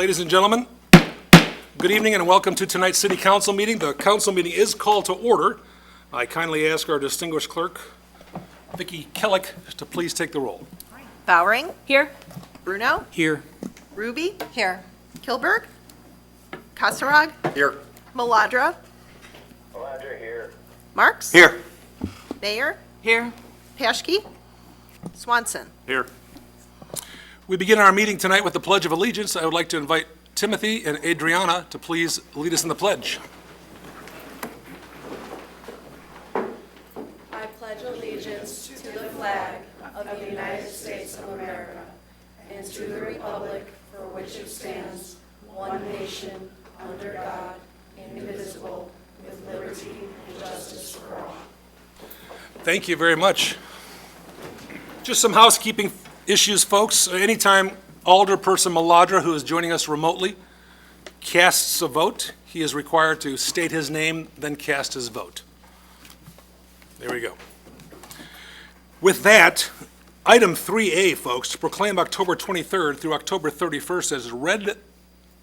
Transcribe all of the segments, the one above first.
Ladies and gentlemen, good evening and welcome to tonight's City Council meeting. The council meeting is called to order. I kindly ask our distinguished clerk, Vicki Kellick, to please take the roll. Bowering. Here. Bruno. Here. Ruby. Here. Kilberg. Kasserag. Here. Maladra. Maladra here. Marks. Here. Mayor. Here. Paschke. Swanson. Here. We begin our meeting tonight with the Pledge of Allegiance. I would like to invite Timothy and Adriana to please lead us in the pledge. I pledge allegiance to the flag of the United States of America and to the republic for which it stands, one nation, under God, indivisible, with liberty and justice for all. Thank you very much. Just some housekeeping issues, folks. Anytime Alderperson Maladra, who is joining us remotely, casts a vote, he is required to state his name, then cast his vote. There we go. With that, item 3A, folks, to proclaim October 23rd through October 31st as Red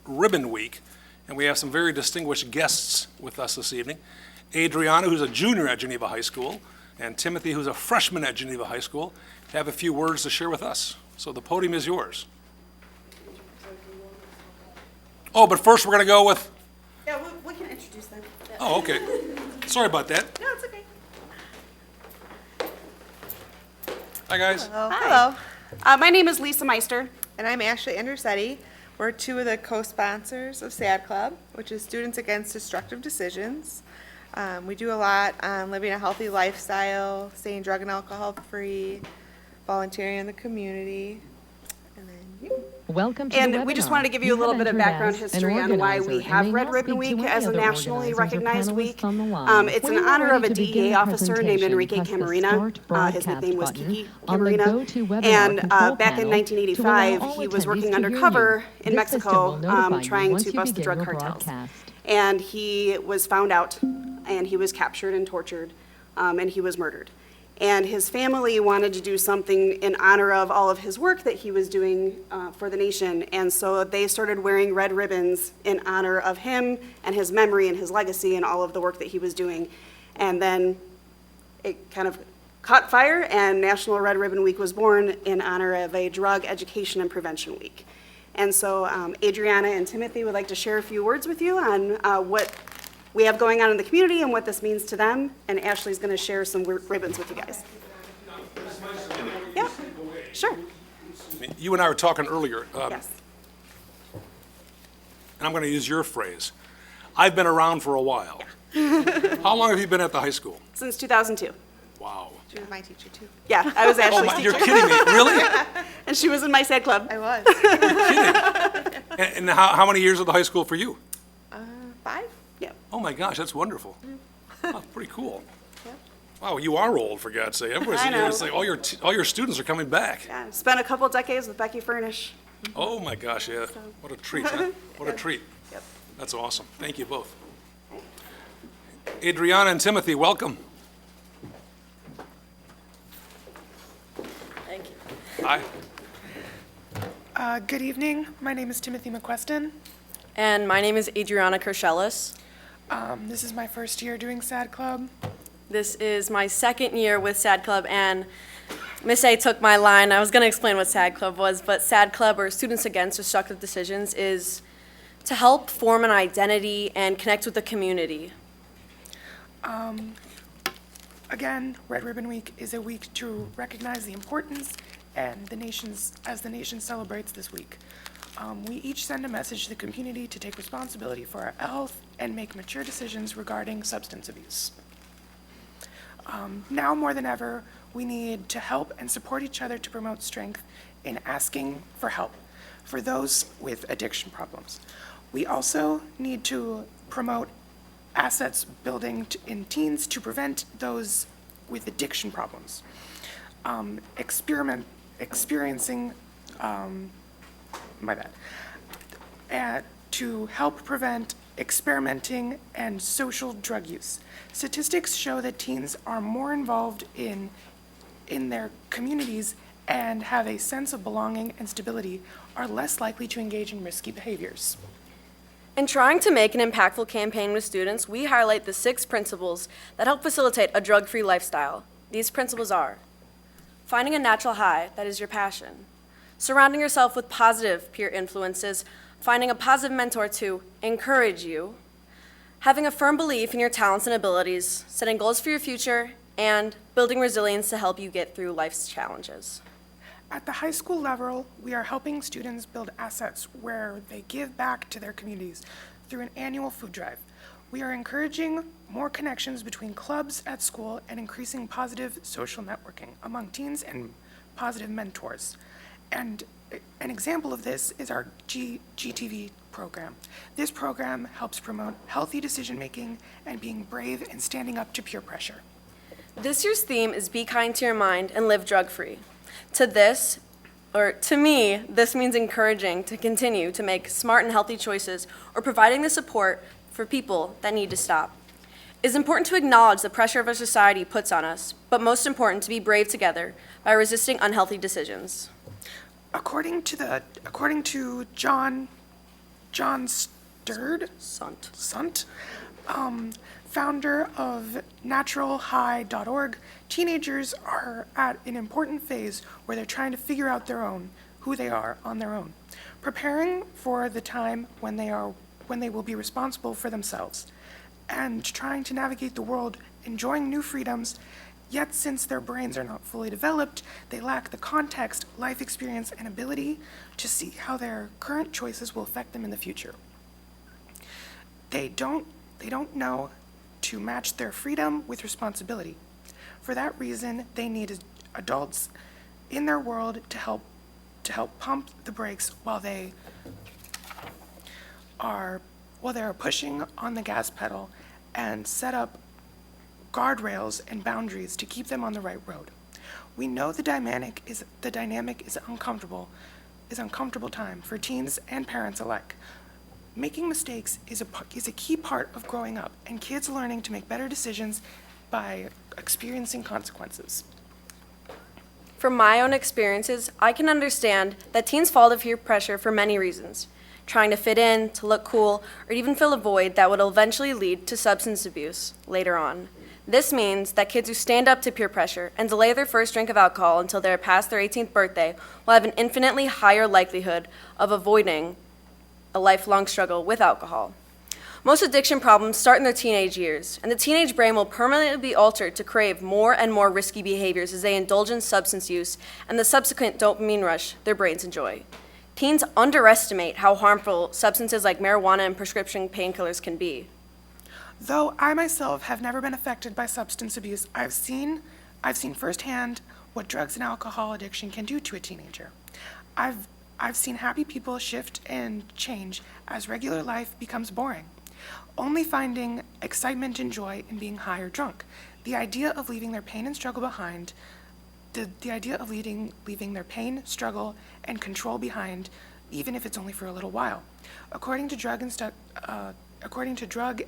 Ribbon Week, and we have some very distinguished guests with us this evening. Adriana, who's a junior at Geneva High School, and Timothy, who's a freshman at Geneva High School, have a few words to share with us. So the podium is yours. Oh, but first we're going to go with... Yeah, we can introduce them. Oh, okay. Sorry about that. No, it's okay. Hi, guys. Hello. My name is Lisa Meister. And I'm Ashley Andersetti. We're two of the co-sponsors of SAD Club, which is Students Against Destructive Decisions. We do a lot on living a healthy lifestyle, staying drug and alcohol free, volunteering in the community, and then you. Welcome to And the we just webinar. wanted to give you a little bit of have background entered as history an on why we organizer have and may Red now Ribbon speak to Week any as a other nationally organizers or recognized panelists week. on the line. It's When in you're honor of ready a to begin DEA the officer named presentation, Enrique press the Camarena. Start His Broadcast nickname was button Kiki on the Camarena. GoToWebinar And control back in panel 1985, to allow all he was attendees working to hear undercover you. in This system Mexico will notify you trying once to you bust the begin drug your cartels. broadcast. And he was found out, and he was captured and tortured, and he was murdered. And his family wanted to do something in honor of all of his work that he was doing for the nation. And so they started wearing red ribbons in honor of him and his memory and his legacy and all of the work that he was doing. And then it kind of caught fire, and National Red Ribbon Week was born in honor of a drug education and prevention week. And so Adriana and Timothy would like to share a few words with you on what we have going on in the community and what this means to them. And Ashley's going to share some ribbons with you guys. Yeah, sure. You and I were talking earlier, Yes. and I'm going to use your phrase. I've been around for a while. How long have you been at the high school? Since 2002. Wow. She was my teacher too. Yeah, I was Oh, Ashley's my, you're teacher. kidding me, really? And she was in my SAD club. I was. And how many years at the high school for you? 5? Yeah. Oh my gosh, that's wonderful. Oh, pretty cool. Wow, you are old, for God's sake. Everybody's I know. it's like all your students are coming back. Yeah, spent a couple decades with Becky Furnish. Oh my gosh, yeah. What a treat, huh? What a treat. Yep. That's awesome. Thank you both. Adriana and Timothy, welcome. Thank you. Hi. Good evening. My name is Timothy McQueston. And my name is Adriana Kerschelis. This is my first year doing SAD Club. This is my second year with SAD Club, and Miss A took my line. I was going to explain what SAD Club was, but SAD Club, or Students Against Destructive Decisions, is to help form an identity and connect with the community. Again, Red Ribbon Week is a week to recognize the importance and as the nation celebrates this week. We each send a message to the community to take responsibility for our health and make mature decisions regarding substance abuse. Now more than ever, we need to help and support each other to promote strength in asking for help for those with addiction problems. We also need to promote assets building in teens to prevent those with addiction problems. To help prevent experimenting and social drug use. Statistics show that teens are more involved in their communities and have a sense of belonging and stability are less likely to engage in risky behaviors. In trying to make an impactful campaign with students, we highlight the 6 principles that help facilitate a drug-free lifestyle. These principles are: finding a natural high that is your passion, surrounding yourself with positive peer influences, finding a positive mentor to encourage you, having a firm belief in your talents and abilities, setting goals for your future, and building resilience to help you get through life's challenges. At the high school level, we are helping students build assets where they give back to their communities through an annual food drive. We are encouraging more connections between clubs at school and increasing positive social networking among teens and positive mentors. And an example of this is our GTV program. This program helps promote healthy decision-making and being brave and standing up to peer pressure. This year's theme is Be Kind to Your Mind and Live Drug-Free. To me, this means encouraging to continue to make smart and healthy choices or providing the support for people that need to stop. It is important to acknowledge the pressure of our society puts on us, but most important to be brave together by resisting unhealthy decisions. According to John Sunt, founder of naturalhigh.org, teenagers are at an important phase where they're trying to figure out who they are on their own, preparing for the time when they will be responsible for themselves, and trying to navigate the world, enjoying new freedoms. Yet, since their brains are not fully developed, they lack the context, life experience, and ability to see how their current choices will affect them in the future. They don't know to match their freedom with responsibility. For that reason, they need adults in their world to help pump the brakes while they are pushing on the gas pedal and set up guardrails and boundaries to keep them on the right road. We know the dynamic is uncomfortable time for teens and parents alike. Making mistakes is a key part of growing up, and kids learning to make better decisions by experiencing consequences. From my own experiences, I can understand that teens fall to peer pressure for many reasons, trying to fit in, to look cool, or even fill a void that would eventually lead to substance abuse later on. This means that kids who stand up to peer pressure and delay their first drink of alcohol until they're past their 18th birthday will have an infinitely higher likelihood of avoiding a lifelong struggle with alcohol. Most addiction problems start in their teenage years, and the teenage brain will permanently be altered to crave more and more risky behaviors as they indulge in substance use and the subsequent dopamine rush their brains enjoy. Teens underestimate how harmful substances like marijuana and prescription painkillers can be. Though I myself have never been affected by substance abuse, I've seen firsthand what drugs and alcohol addiction can do to a teenager. I've seen happy people shift and change as regular life becomes boring, only finding excitement and joy in being high or drunk. The idea of leaving their pain and struggle behind, the idea of leaving their pain, struggle, and control behind, even if it's only for a little while. According to drug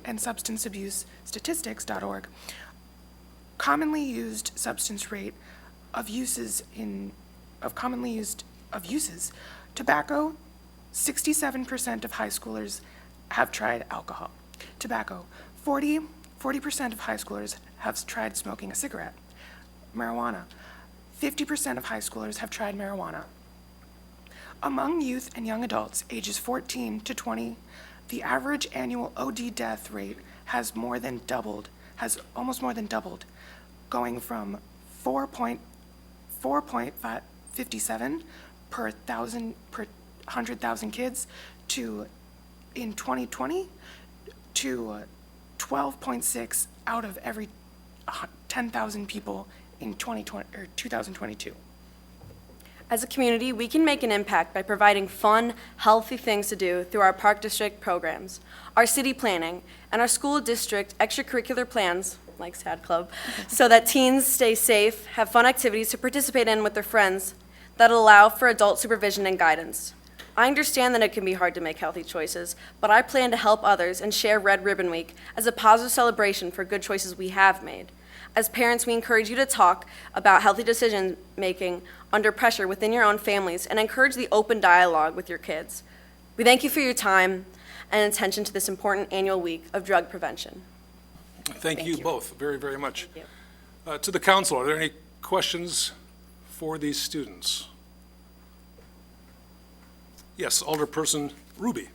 and substance abuse statistics.org, commonly used substance rate of uses, tobacco, 67% of high schoolers have tried alcohol. Tobacco, 40% of high schoolers have tried smoking a cigarette. Marijuana, 50% of high schoolers have tried marijuana. Among youth and young adults ages 14 to 20, the average annual OD death rate has almost more than doubled, going from 4.57 per 100,000 kids in 2020 to 12.6 out of every 10,000 people in 2022. As a community, we can make an impact by providing fun, healthy things to do through our park district programs, our city planning, and our school district extracurricular plans, like SAD Club, so that teens stay safe, have fun activities to participate in with their friends that allow for adult supervision and guidance. I understand that it can be hard to make healthy choices, but I plan to help others and share Red Ribbon Week as a positive celebration for good choices we have made. As parents, we encourage you to talk about healthy decision-making under pressure within your own families and encourage the open dialogue with your kids. We thank you for your time and attention to this important annual week of drug prevention. Thank you both very, very much. Thank To the council, are there any questions for these students? Yes, Alderperson Ruby.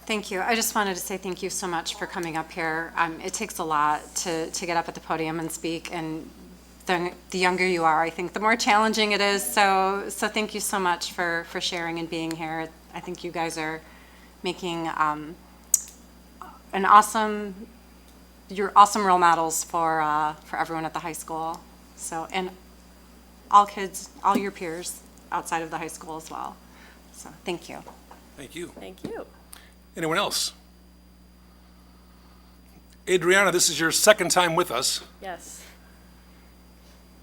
Thank you. I just wanted to say thank you so much for coming up here. It takes a lot to get up at the podium and speak, and the younger you are, I think, the more challenging it is. So thank you so much for sharing and being here. I think you guys are making you're awesome role models for everyone at the high school. So, and all kids, all your peers outside of the high school as well. So thank you. Thank you. Thank you. Anyone else? Adriana, this is your second time with us, Yes.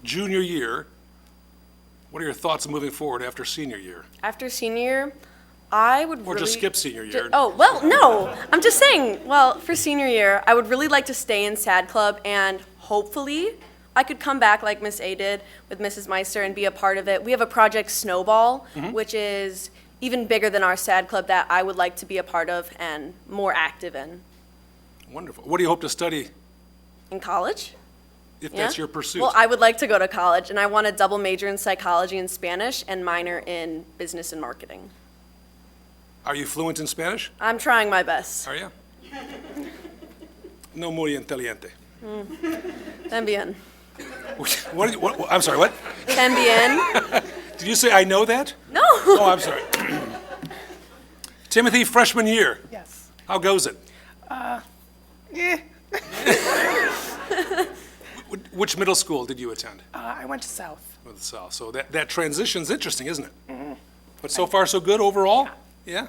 junior year. What are your thoughts moving forward after senior year? After senior year, I would Or really... just skip senior year? Oh, well, no. I'm just saying, well, for senior year, I would really like to stay in SAD Club, and hopefully I could come back like Miss A did with Mrs. Meister and be a part of it. We have a project Snowball, which is even bigger than our SAD Club that I would like to be a part of and more active in. Wonderful. What do you hope to study In college? if Yeah? that's your pursuit? Well, I would like to go to college, and I want to double major in psychology and Spanish and minor in business and marketing. Are you fluent in Spanish? I'm trying my best. Are you? No muy inteligente. También. I'm sorry, what? También. Did you say I know that? No. Oh, I'm sorry. Timothy, freshman year. Yes. How goes it? Yeah. Which middle school did you attend? I went to South. With the South. So that transition's interesting, isn't it? But so far, so good overall? Yeah?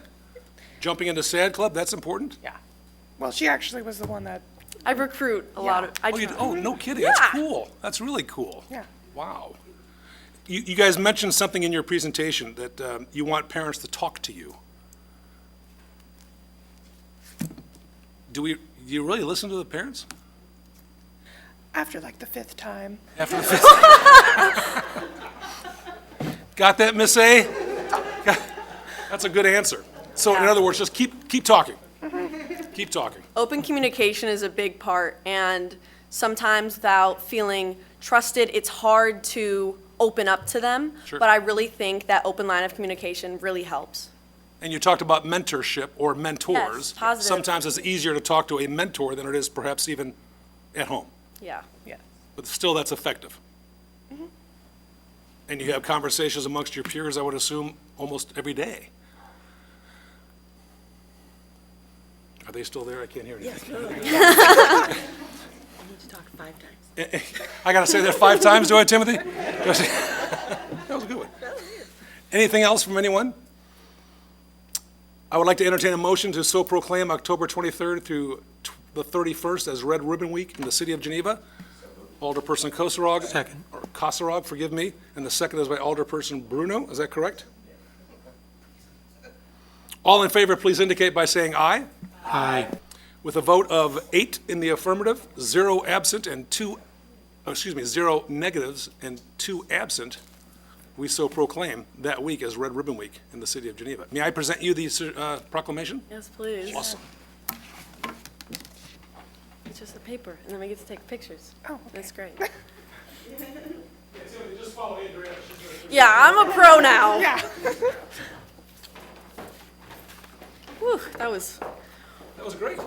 Jumping into SAD Club, that's important? Yeah. Well, she actually was the one that, I recruit a lot of. Oh, no kidding. That's Yeah. cool. That's really cool. yeah. Wow. You guys mentioned something in your presentation that you want parents to talk to you. Do you really listen to the parents? After like the 5th time. After the fifth? Got that, Miss A? That's a good answer. So in other words, just keep talking. Keep talking. Open communication is a big part, and sometimes without feeling trusted, it's hard to open up to them. Sure. But I really think that open line of communication really helps. And you talked about mentorship or mentors. Yes, positive. Sometimes it's easier to talk to a mentor than it is perhaps even at home. Yeah. Yeah. But still, that's effective. And you have conversations amongst your peers, I would assume, almost every day. Are they still there? I can't hear anything. I need to talk 5 times. I gotta say that 5 times, do I, Timothy? That was a good one. Anything else from anyone? I would like to entertain a motion to so proclaim October 23rd through the 31st as Red Ribbon Week in the city of Geneva. Alderperson Kosarog. Second. Or Kosarog, forgive me, and the second is by Alderperson Bruno, is that correct? All in favor, please indicate by saying aye. Aye. With a vote of 8 in the affirmative, 0 absent, and 0 negatives and 2 absent, we so proclaim that week as Red Ribbon Week in the city of Geneva. May I present you the proclamation? Yes, please. Awesome. It's just the paper, and then we get to take pictures. Oh, okay. That's great. Just follow Adriana. Yeah, I'm a pro now. Yeah. Whew, that was. That was great.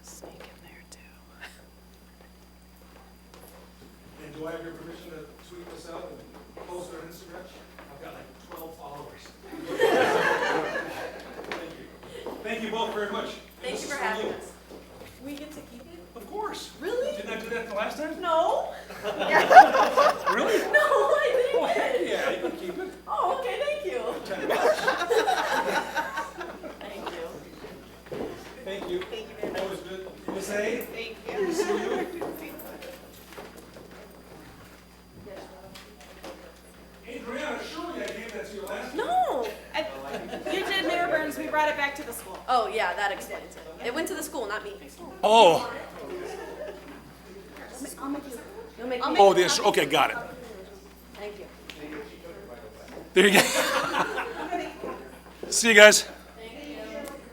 Snake in there too. And do I have your permission to tweet this out and post it on Instagram? I've got like 12 followers. Thank you. Thank you both very much. Thank you for having us. We get to keep it? Of course. Really? Didn't I do that the last time? No. Really? No, I didn't. Yeah, you can keep it. Oh, okay, thank you. Thank you very much. Always good. Miss A? Thank you. Adriana, surely I gave that to you last time. No. You did, Mayor Burns. We brought it back to the school. Oh, yeah, that explains it. It went to the school, not me. Oh, You'll make me. oh, this, okay, got it. Thank you. There you go. See you guys.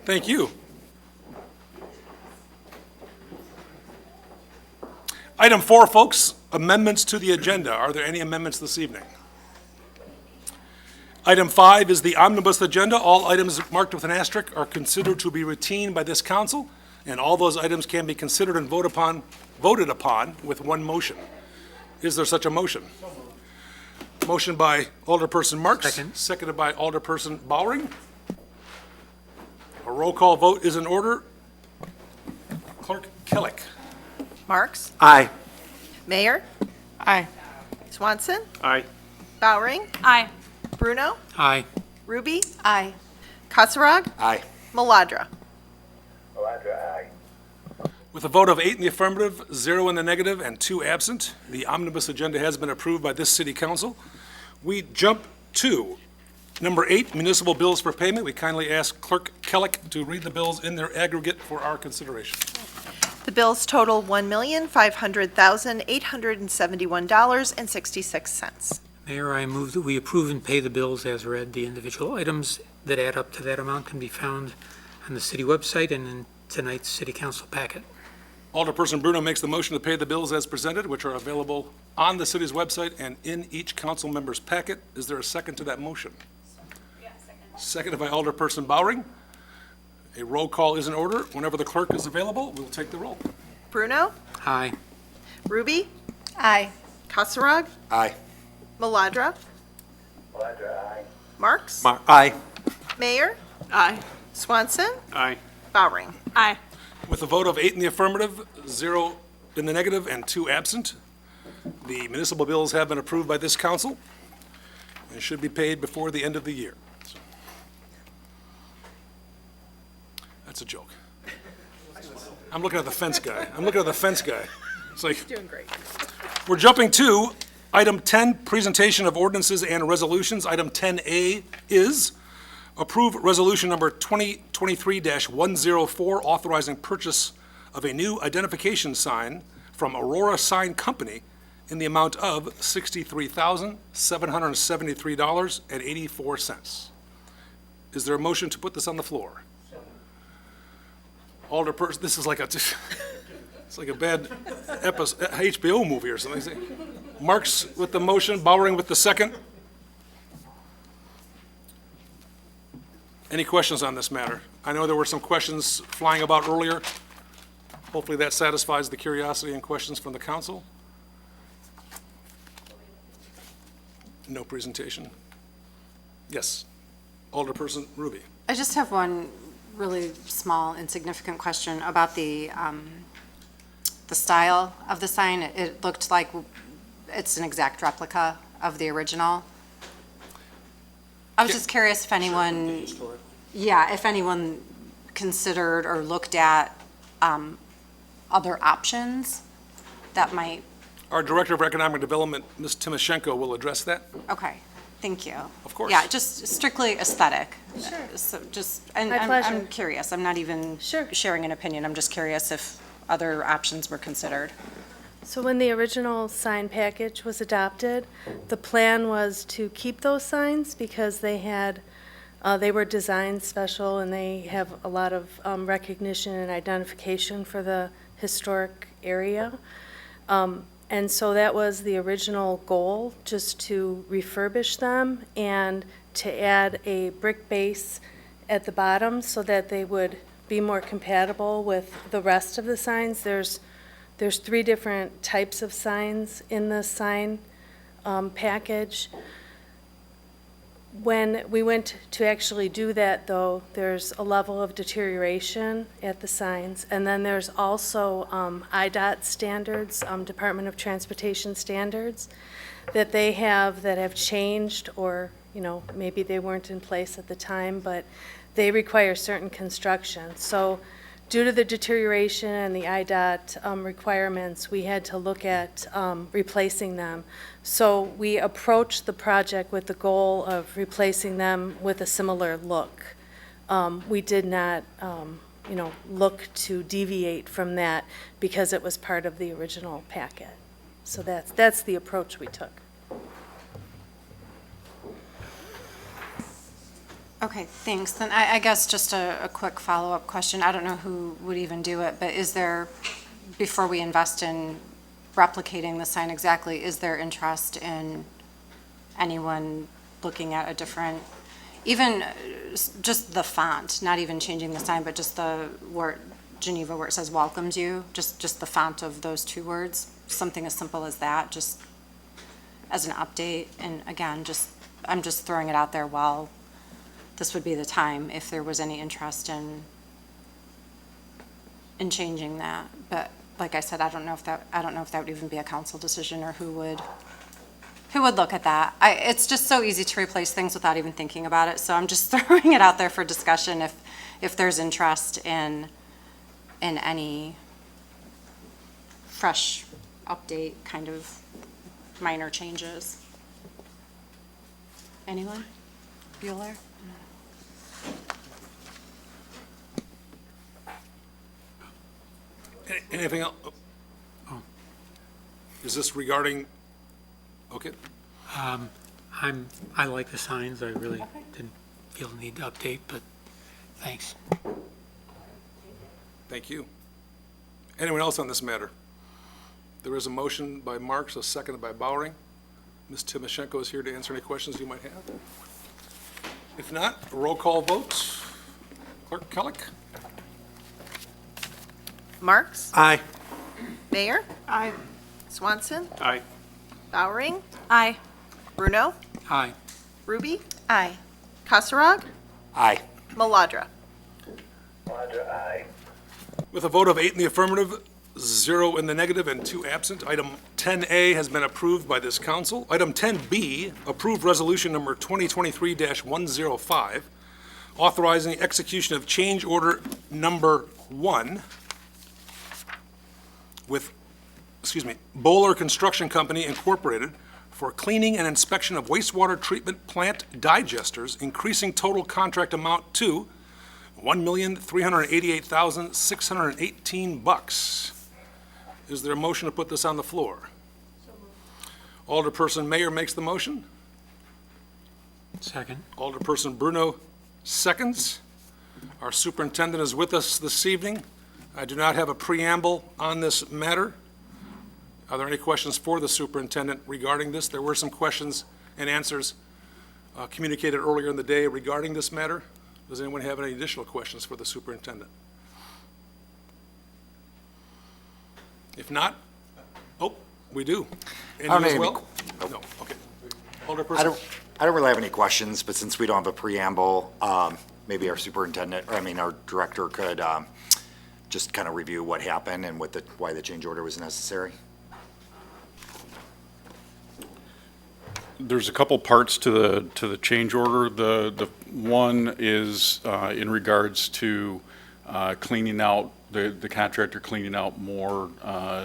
Thank you. Item 4, folks, amendments to the agenda. Are there any amendments this evening? Item 5 is the omnibus agenda. All items marked with an asterisk are considered to be routine by this council, and all those items can be considered and voted upon with one motion. Is there such a motion? Motion by Alderperson Marks. Second. Seconded by Alderperson Bowering. A roll call vote is in order. Clerk Kellick. Marks? Aye. Mayor? Aye. Swanson? Aye. Bowering? Aye. Bruno? Aye. Ruby? Aye. Kasserag? Aye. Maladra? Malandra, aye. With a vote of 8 in the affirmative, 0 in the negative, and 2 absent, the omnibus agenda has been approved by this city council. We jump to number 8, municipal bills for payment. We kindly ask Clerk Kellick to read the bills in their aggregate for our consideration. The bills total $1,500,871.66. Mayor, I move that we approve and pay the bills as read. The individual items that add up to that amount can be found on the city website and in tonight's city council packet. Alderperson Bruno makes the motion to pay the bills as presented, which are available on the city's website and in each council member's packet. Is there a second to that motion? Seconded by Alderperson Bowering. A roll call is in order. Whenever the clerk is available, we'll take the roll. Bruno? Aye. Ruby? Aye. Kasserag? Aye. Maladra? Malandra, aye. Marks? Aye. Mayor? Aye. Swanson? Aye. Bowering? Aye. With a vote of 8 in the affirmative, 0 in the negative, and 2 absent, the municipal bills have been approved by this council and should be paid before the end of the year. That's a joke. I'm looking at the fence guy. It's like, Doing great. we're jumping to item 10, presentation of ordinances and resolutions. Item 10A is approve resolution number 2023-104, authorizing purchase of a new identification sign from Aurora Sign Company in the amount of $63,773.84. Is there a motion to put this on the floor? Alderperson, this is like it's like a bad HBO movie or something. Marks with the motion, Bowering with the second. Any questions on this matter? I know there were some questions flying about earlier. Hopefully that satisfies the curiosity and questions from the council. No presentation. Yes, Alderperson Ruby. I just have one really small, insignificant question about the style of the sign. It looked like it's an exact replica of the original. I was just curious if anyone, if anyone considered or looked at other options that might, Our Director of Economic Development, Ms. Timoshenko, will address that. okay, thank you. Of course. Yeah, just strictly aesthetic. Sure. So just, and My I'm pleasure. curious, I'm not even Sure. sharing an opinion, I'm just curious if other options were considered. So when the original sign package was adopted, the plan was to keep those signs because they had, they were designed special and they have a lot of recognition and identification for the historic area. And so that was the original goal, just to refurbish them and to add a brick base at the bottom so that they would be more compatible with the rest of the signs. There's 3 different types of signs in the sign package. When we went to actually do that, though, there's a level of deterioration at the signs. And then there's also IDOT standards, Department of Transportation standards, that they have that have changed, or, maybe they weren't in place at the time, but they require certain construction. So due to the deterioration and the IDOT requirements, we had to look at replacing them. So we approached the project with the goal of replacing them with a similar look. We did not, look to deviate from that because it was part of the original packet. So that's the approach we took. Okay, thanks. Then I guess just a quick follow-up question. I don't know who would even do it, but is there, before we invest in replicating the sign exactly, is there interest in anyone looking at a different, even just the font, not even changing the sign, but just the word Geneva where it says welcomes you, just the font of those two words, something as simple as that, just as an update. And again, I'm just throwing it out there while this would be the time if there was any interest in changing that. But like I said, I don't know if that would even be a council decision or who would look at that. It's just so easy to replace things without even thinking about it. So I'm just throwing it out there for discussion if there's interest in any fresh update, kind of minor changes. Anyone? Bueller? Anything else? Oh. Is this regarding, okay, I like the signs. I really didn't feel the need to update, but thanks. thank you. Anyone else on this matter? There is a motion by Marks, a second by Bowering. Ms. Timoshenko is here to answer any questions you might have. If not, a roll call vote. Clerk Kellick? Marks? Aye. Mayor? Aye. Swanson? Aye. Bowering? Aye. Bruno? Aye. Ruby? Aye. Kasserag? Aye. Maladra? Maladra, aye. With a vote of 8 in the affirmative, 0 in the negative, and 2 absent, item 10A has been approved by this council. Item 10B, approved resolution number 2023-105, authorizing execution of change order number 1 with, Bowler Construction Company Incorporated for cleaning and inspection of wastewater treatment plant digesters, increasing total contract amount to $1,388,618. Is there a motion to put this on the floor? Alderperson Mayor makes the motion. Second. Alderperson Bruno seconds. Our superintendent is with us this evening. I do not have a preamble on this matter. Are there any questions for the superintendent regarding this? There were some questions and answers communicated earlier in the day regarding this matter. Does anyone have any additional questions for the superintendent? If not, we do. And I don't you as have any well? No, okay. I Alderperson, don't really have any questions, but since we don't have a preamble, maybe our superintendent, our director could just kind of review what happened and why the change order was necessary. There's a couple parts to the change order. The one is in regards to cleaning out, the contractor cleaning out more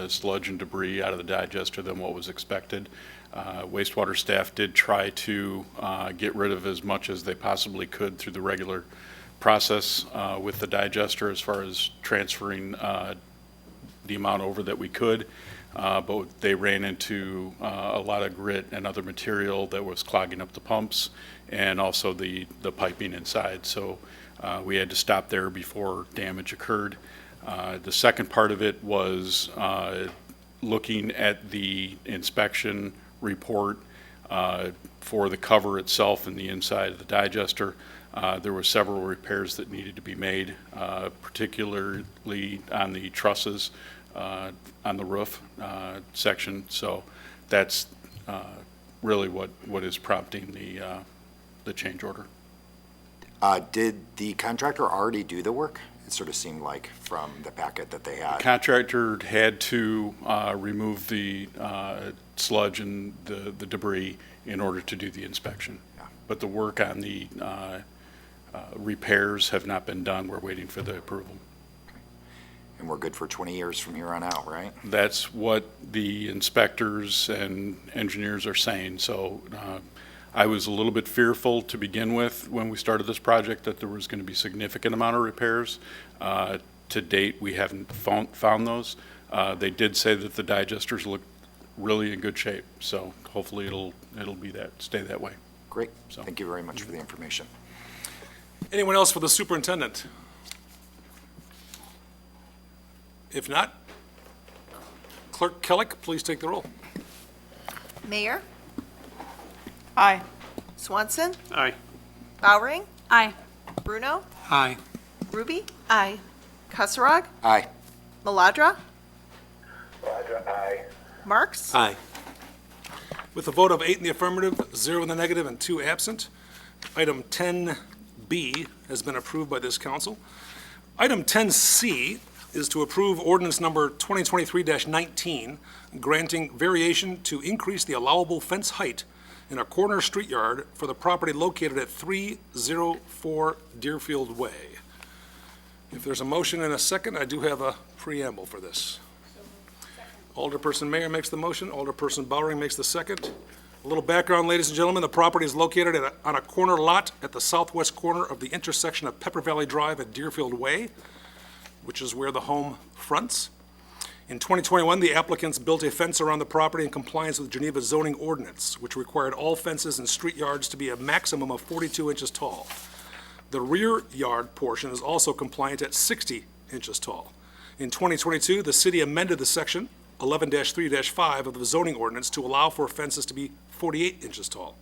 sludge and debris out of the digester than what was expected. Wastewater staff did try to get rid of as much as they possibly could through the regular process with the digester as far as transferring the amount over that we could. But they ran into a lot of grit and other material that was clogging up the pumps and also the piping inside. So we had to stop there before damage occurred. The second part of it was looking at the inspection report for the cover itself and the inside of the digester. There were several repairs that needed to be made, particularly on the trusses on the roof section. So that's really what is prompting the change order. Did the contractor already do the work? It sort of seemed like from the packet that they had. Contractor had to remove the sludge and the debris in order to do the inspection. Yeah. But the work on the repairs have not been done. We're waiting for the approval. And we're good for 20 years from here on out, right? That's what the inspectors and engineers are saying. So I was a little bit fearful to begin with when we started this project that there was going to be significant amount of repairs. To date, we haven't found those. They did say that the digesters look really in good shape, so hopefully it'll stay that way. Great. So- Thank you very much for the information. Anyone else for the superintendent? If not, Clerk Kellick, please take the roll. Mayor? Aye. Swanson? Aye. Bowering? Aye. Bruno? Aye. Ruby? Aye. Kasserag? Aye. Maladra? Maladra, aye. Marks? Aye. With a vote of 8 in the affirmative, 0 in the negative, and 2 absent, item 10B has been approved by this council. Item 10C is to approve ordinance number 2023-19, granting variation to increase the allowable fence height in a corner street yard for the property located at 304 Deerfield Way. If there's a motion and a second, I do have a preamble for this. Alderperson Mayor makes the motion, Alderperson Bowering makes the second. A little background, ladies and gentlemen, the property is located on a corner lot at the southwest corner of the intersection of Pepper Valley Drive and Deerfield Way, which is where the home fronts. In 2021, the applicants built a fence around the property in compliance with Geneva zoning ordinance, which required all fences in street yards to be a maximum of 42 inches tall. The rear yard portion is also compliant at 60 inches tall. In 2022, the city amended the section 11-3-5 of the zoning ordinance to allow for fences to be 48 inches tall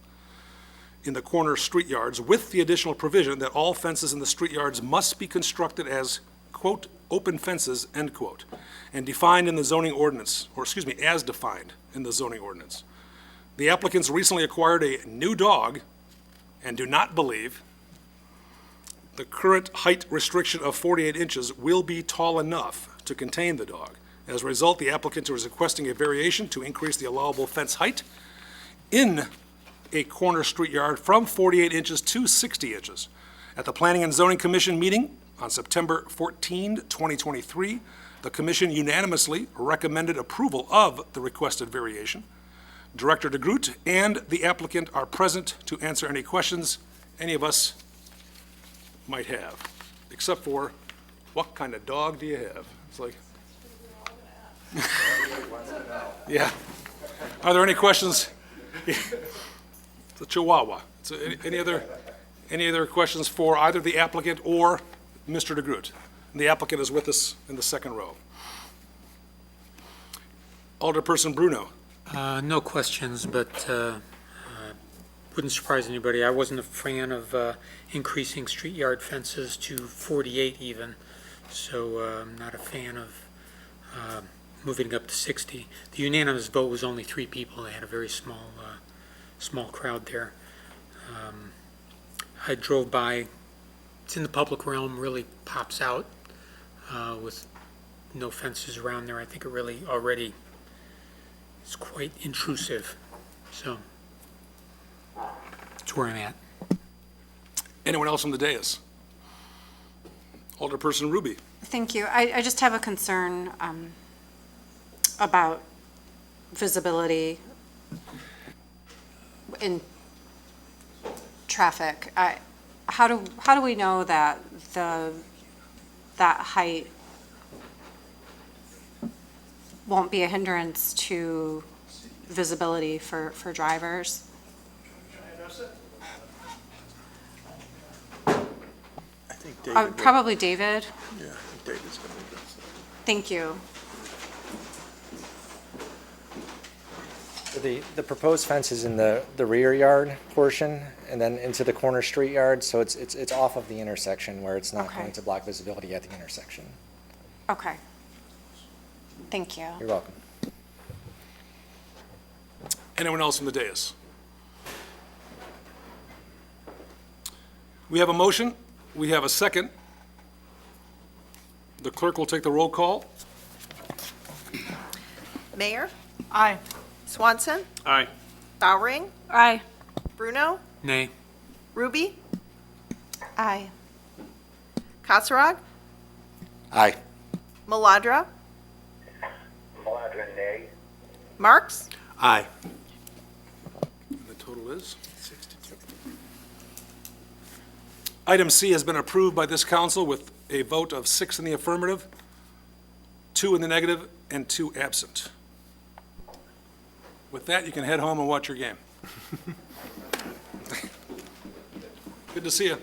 in the corner street yards, with the additional provision that all fences in the street yards must be constructed as, quote, open fences, end quote, and defined in the zoning ordinance, or excuse me, as defined in the zoning ordinance. The applicants recently acquired a new dog and do not believe the current height restriction of 48 inches will be tall enough to contain the dog. As a result, the applicant is requesting a variation to increase the allowable fence height in a corner street yard from 48 inches to 60 inches. At the Planning and Zoning Commission meeting on September 14, 2023, the commission unanimously recommended approval of the requested variation. Director DeGroot and the applicant are present to answer any questions any of us might have, except for, what kind of dog do you have? It's like, yeah. Are there any questions? It's a Chihuahua. So any other questions for either the applicant or Mr. DeGroot? And the applicant is with us in the second row. Alderperson Bruno. No questions, but wouldn't surprise anybody. I wasn't a fan of increasing street yard fences to 48 even, so I'm not a fan of moving up to 60. The unanimous vote was only 3 people. They had a very small crowd there. I drove by. It's in the public realm, really pops out with no fences around there. I think it really already is quite intrusive. So that's where I'm at. Anyone else on the dais? Alderperson Ruby. Thank you. I just have a concern about visibility in traffic. How do we know that that height won't be a hindrance to visibility for drivers? I think David. Probably David. Yeah, I think David's going to address that. Thank you. The proposed fence is in the rear yard portion and then into the corner street yard, so it's off of the intersection where it's not Okay. going to block visibility at the intersection. Okay. Thank you. You're welcome. Anyone else on the dais? We have a motion. We have a second. The clerk will take the roll call. Mayor? Aye. Swanson? Aye. Bowering? Aye. Bruno? Nay. Ruby? Aye. Kasserag? Aye. Maladra, Maladra, nay. Marks, Aye. And the total is? 62. Item C has been approved by this council with a vote of 6 in the affirmative, 2 in the negative, and 2 absent. With that, you can head home and watch your game. Good to see you.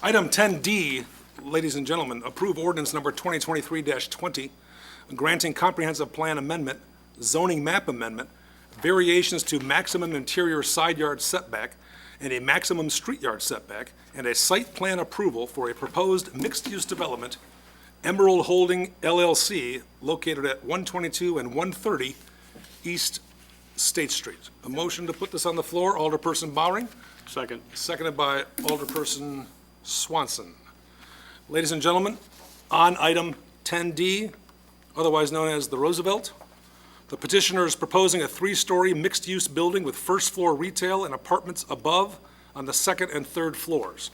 Item 10D, ladies and gentlemen, approve ordinance number 2023-20, granting comprehensive plan amendment, zoning map amendment, variations to maximum interior side yard setback, and a maximum street yard setback, and a site plan approval for a proposed mixed-use development, Emerald Holding LLC, located at 122 and 130 East State Street. A motion to put this on the floor, Alderperson Bowring, Second. seconded by Alderperson Swanson. Ladies and gentlemen, on item 10D, otherwise known as the Roosevelt, the petitioner is proposing a 3-story mixed-use building with first-floor retail and apartments above on the second and third floors.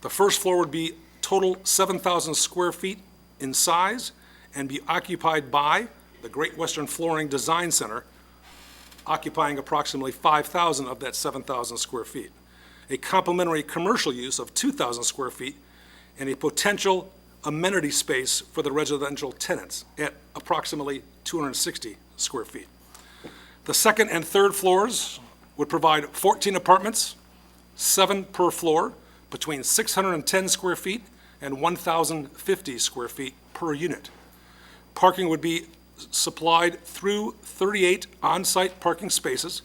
The first floor would be total 7,000 square feet in size and be occupied by the Great Western Flooring Design Center, occupying approximately 5,000 of that 7,000 square feet. A complementary commercial use of 2,000 square feet, and a potential amenity space for the residential tenants at approximately 260 square feet. The second and third floors would provide 14 apartments, 7 per floor, between 610 square feet and 1,050 square feet per unit. Parking would be supplied through 38 on-site parking spaces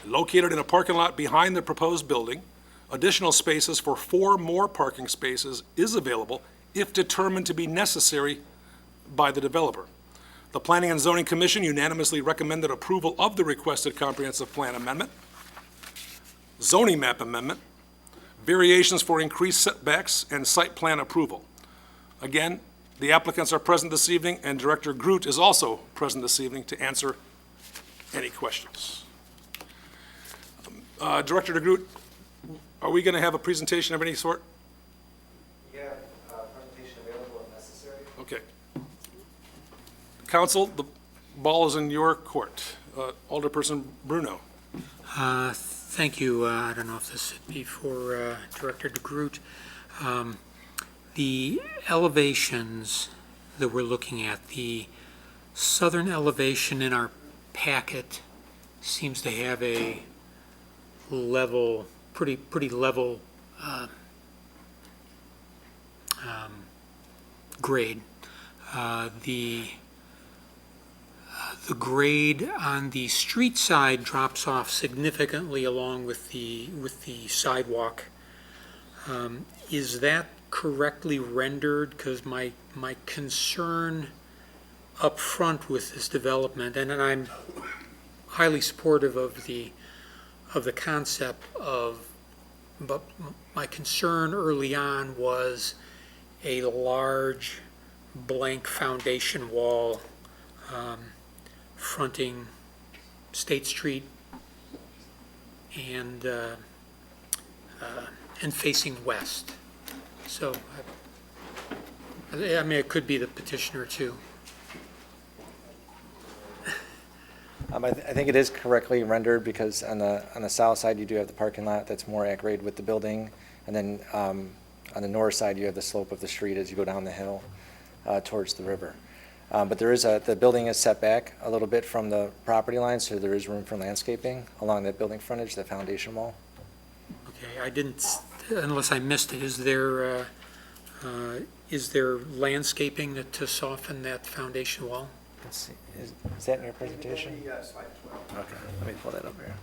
located in a parking lot behind the proposed building. Additional spaces for 4 more parking spaces is available if determined to be necessary by the developer. The Planning and Zoning Commission unanimously recommended approval of the requested comprehensive plan amendment, zoning map amendment, variations for increased setbacks, and site plan approval. Again, the applicants are present this evening, and Director Groot is also present this evening to answer any questions. Director DeGroot, are we going to have a presentation of any sort? You have a presentation available if necessary. Okay. Council, the ball is in your court. Alderperson Bruno. Thank you. I don't know if this would be for Director DeGroot. The elevations that we're looking at, the southern elevation in our packet seems to have a level, pretty level grade. The grade on the street side drops off significantly along with the sidewalk. Is that correctly rendered? Because my concern up front with this development, and I'm highly supportive of the concept of, but my concern early on was a large blank foundation wall fronting State Street and facing west. So, I mean, it could be the petitioner too. I think it is correctly rendered because on the south side, you do have the parking lot that's more at grade with the building. And then on the north side, you have the slope of the street as you go down the hill towards the river. But the building is set back a little bit from the property line, so there is room for landscaping along that building frontage, the foundation wall. Okay, I didn't, unless I missed it, is there landscaping to soften that foundation wall? Let's see, is that in your presentation? Slide 12. Okay, let me pull that up here.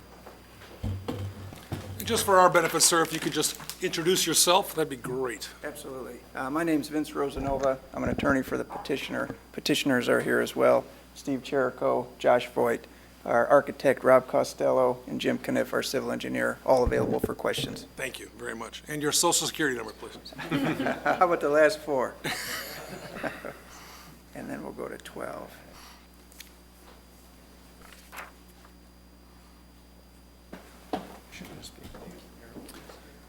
Just for our benefit, sir, if you could just introduce yourself, that'd be great. Absolutely. My name's Vince Rosanova. I'm an attorney for the petitioner. Petitioners are here as well. Steve Cherico, Josh Voigt, our architect Rob Costello, and Jim Kniff, our civil engineer, all available for questions. Thank you very much. And your social security number, please. How about the last 4? And then we'll go to 12.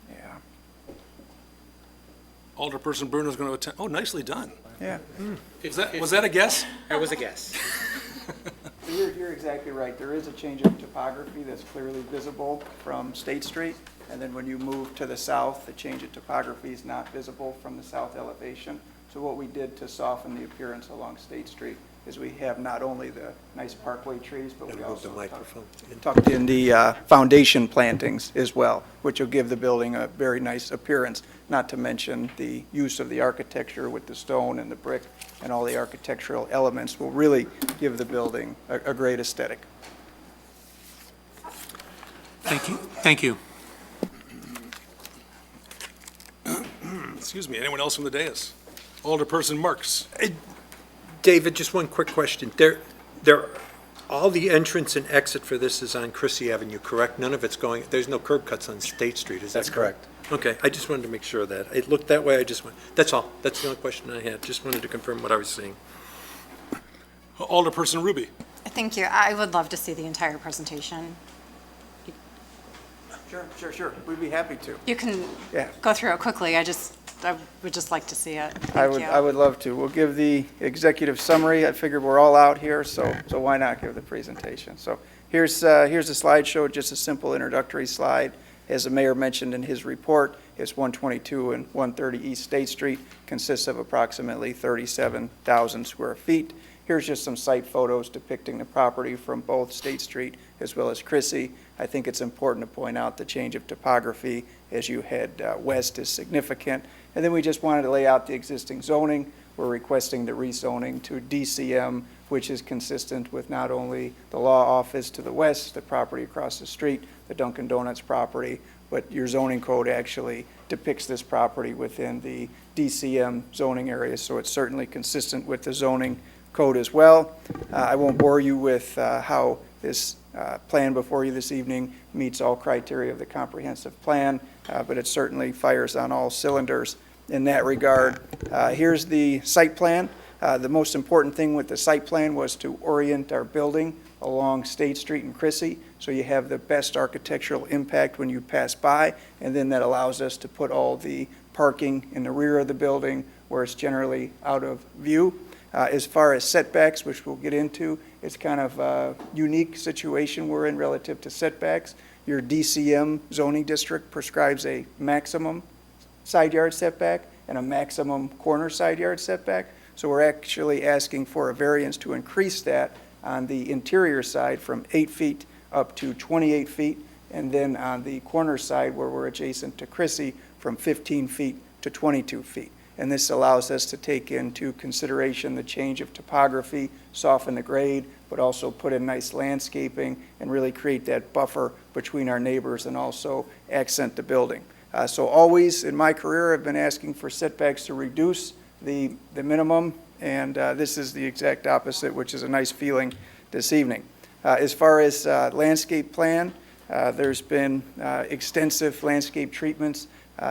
Yeah, Alderperson Bruno's going to attend. Oh, nicely done. yeah. Was that a guess? That was a guess. You're exactly right. There is a change of topography that's clearly visible from State Street. And then when you move to the south, the change of topography is not visible from the south elevation. So what we did to soften the appearance along State Street is we have not only the nice parkway trees, but we also tucked in the foundation plantings as well, which will give the building a very nice appearance, not to mention the use of the architecture with the stone and the brick and all the architectural elements will really give the building a great aesthetic. Thank you. Thank you. Excuse me, anyone else from the dais? Alderperson Marks. David, just one quick question. All the entrance and exit for this is on Chrissy Avenue, correct? None of it's going, there's no curb cuts on State Street, is that That's correct? Okay, I just wanted to make sure of that. It looked that way, that's all. That's the only question I had. Just wanted to confirm what I was seeing. Alderperson Ruby. Thank you. I would love to see the entire presentation. Sure. We'd be happy to. You can Yeah. go through it quickly. I would just like to see it. I Thank you. would love to. We'll give the executive summary. I figured we're all out here, so why not give the presentation? So here's a slideshow, just a simple introductory slide. As the mayor mentioned in his report, it's 122 and 130 East State Street, consists of approximately 37,000 square feet. Here's just some site photos depicting the property from both State Street as well as Chrissy. I think it's important to point out the change of topography as you head west is significant. And then we just wanted to lay out the existing zoning. We're requesting the rezoning to DCM, which is consistent with not only the law office to the west, the property across the street, the Dunkin' Donuts property, but your zoning code actually depicts this property within the DCM zoning area, so it's certainly consistent with the zoning code as well. I won't bore you with how this plan before you this evening meets all criteria of the comprehensive plan, but it certainly fires on all cylinders in that regard. Here's the site plan. The most important thing with the site plan was to orient our building along State Street and Chrissy, so you have the best architectural impact when you pass by, and then that allows us to put all the parking in the rear of the building where it's generally out of view. As far as setbacks, which we'll get into, it's kind of a unique situation we're in relative to setbacks. Your DCM zoning district prescribes a maximum side yard setback and a maximum corner side yard setback. So we're actually asking for a variance to increase that on the interior side from 8 feet up to 28 feet, and then on the corner side where we're adjacent to Chrissy from 15 feet to 22 feet. And this allows us to take into consideration the change of topography, soften the grade, but also put in nice landscaping and really create that buffer between our neighbors and also accent the building. So always in my career, I've been asking for setbacks to reduce the minimum, and this is the exact opposite, which is a nice feeling this evening. As far as landscape plan, there's been extensive landscape treatments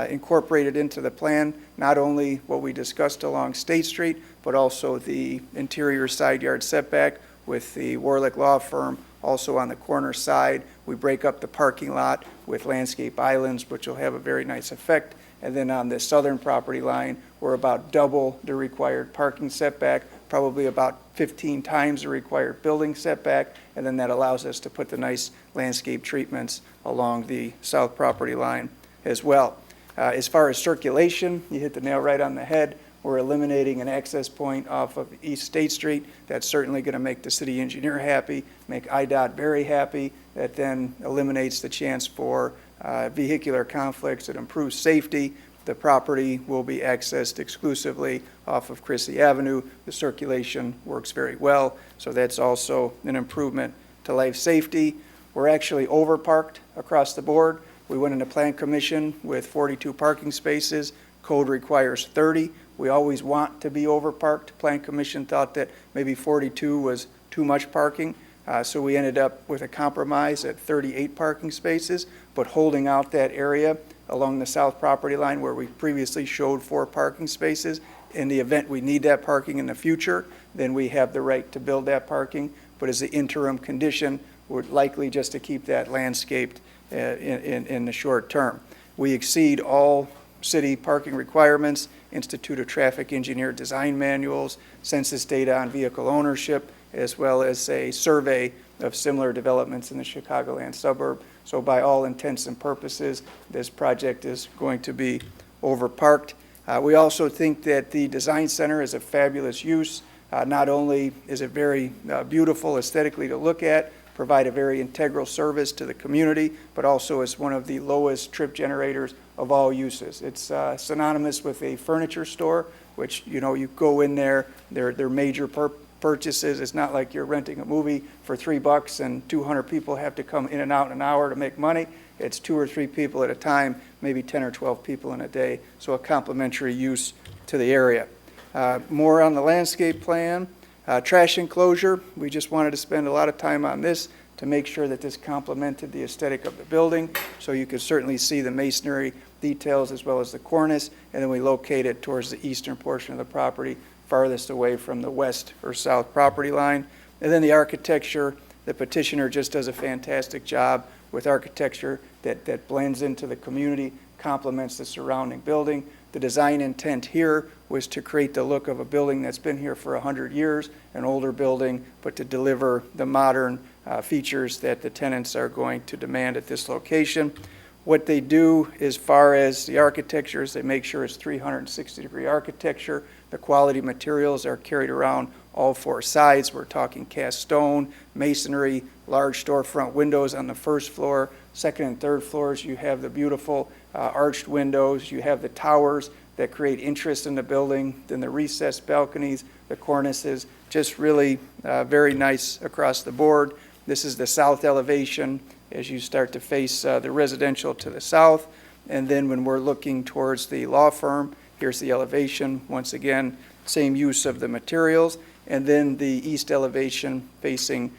incorporated into the plan, not only what we discussed along State Street, but also the interior side yard setback with the Warlick Law Firm. Also on the corner side, we break up the parking lot with landscape islands, which will have a very nice effect. And then on the southern property line, we're about double the required parking setback, probably about 15 times the required building setback, and then that allows us to put the nice landscape treatments along the south property line as well. As far as circulation, you hit the nail right on the head. We're eliminating an access point off of East State Street. That's certainly going to make the city engineer happy, make IDOT very happy. That then eliminates the chance for vehicular conflicts. It improves safety. The property will be accessed exclusively off of Chrissy Avenue. The circulation works very well, so that's also an improvement to life safety. We're actually overparked across the board. We went into Plan Commission with 42 parking spaces. Code requires 30. We always want to be overparked. Plan Commission thought that maybe 42 was too much parking, so we ended up with a compromise at 38 parking spaces, but holding out that area along the south property line where we previously showed 4 parking spaces. In the event we need that parking in the future, then we have the right to build that parking, but as the interim condition, we're likely just to keep that landscaped in the short term. We exceed all city parking requirements, Institute of Traffic Engineer design manuals, census data on vehicle ownership, as well as a survey of similar developments in the Chicagoland suburb. So by all intents and purposes, this project is going to be overparked. We also think that the design center is a fabulous use. Not only is it very beautiful aesthetically to look at, provide a very integral service to the community, but also is one of the lowest trip generators of all uses. It's synonymous with a furniture store, which, you know, you go in there, they're major purchases. It's not like you're renting a movie for $3 and 200 people have to come in and out in an hour to make money. It's 2 or 3 people at a time, maybe 10 or 12 people in a day, so a complementary use to the area. More on the landscape plan. Trash enclosure, we just wanted to spend a lot of time on this to make sure that this complemented the aesthetic of the building. So you could certainly see the masonry details as well as the cornice, and then we locate it towards the eastern portion of the property, farthest away from the west or south property line. And then the architecture, the petitioner just does a fantastic job with architecture that blends into the community, complements the surrounding building. The design intent here was to create the look of a building that's been here for 100 years, an older building, but to deliver the modern features that the tenants are going to demand at this location. What they do as far as the architecture is they make sure it's 360-degree architecture. The quality materials are carried around all 4 sides. We're talking cast stone, masonry, large storefront windows on the first floor. Second and third floors, you have the beautiful arched windows. You have the towers that create interest in the building, then the recessed balconies, the cornices, just really very nice across the board. This is the south elevation as you start to face the residential to the south. And then when we're looking towards the law firm, here's the elevation. Once again, same use of the materials. And then the east elevation facing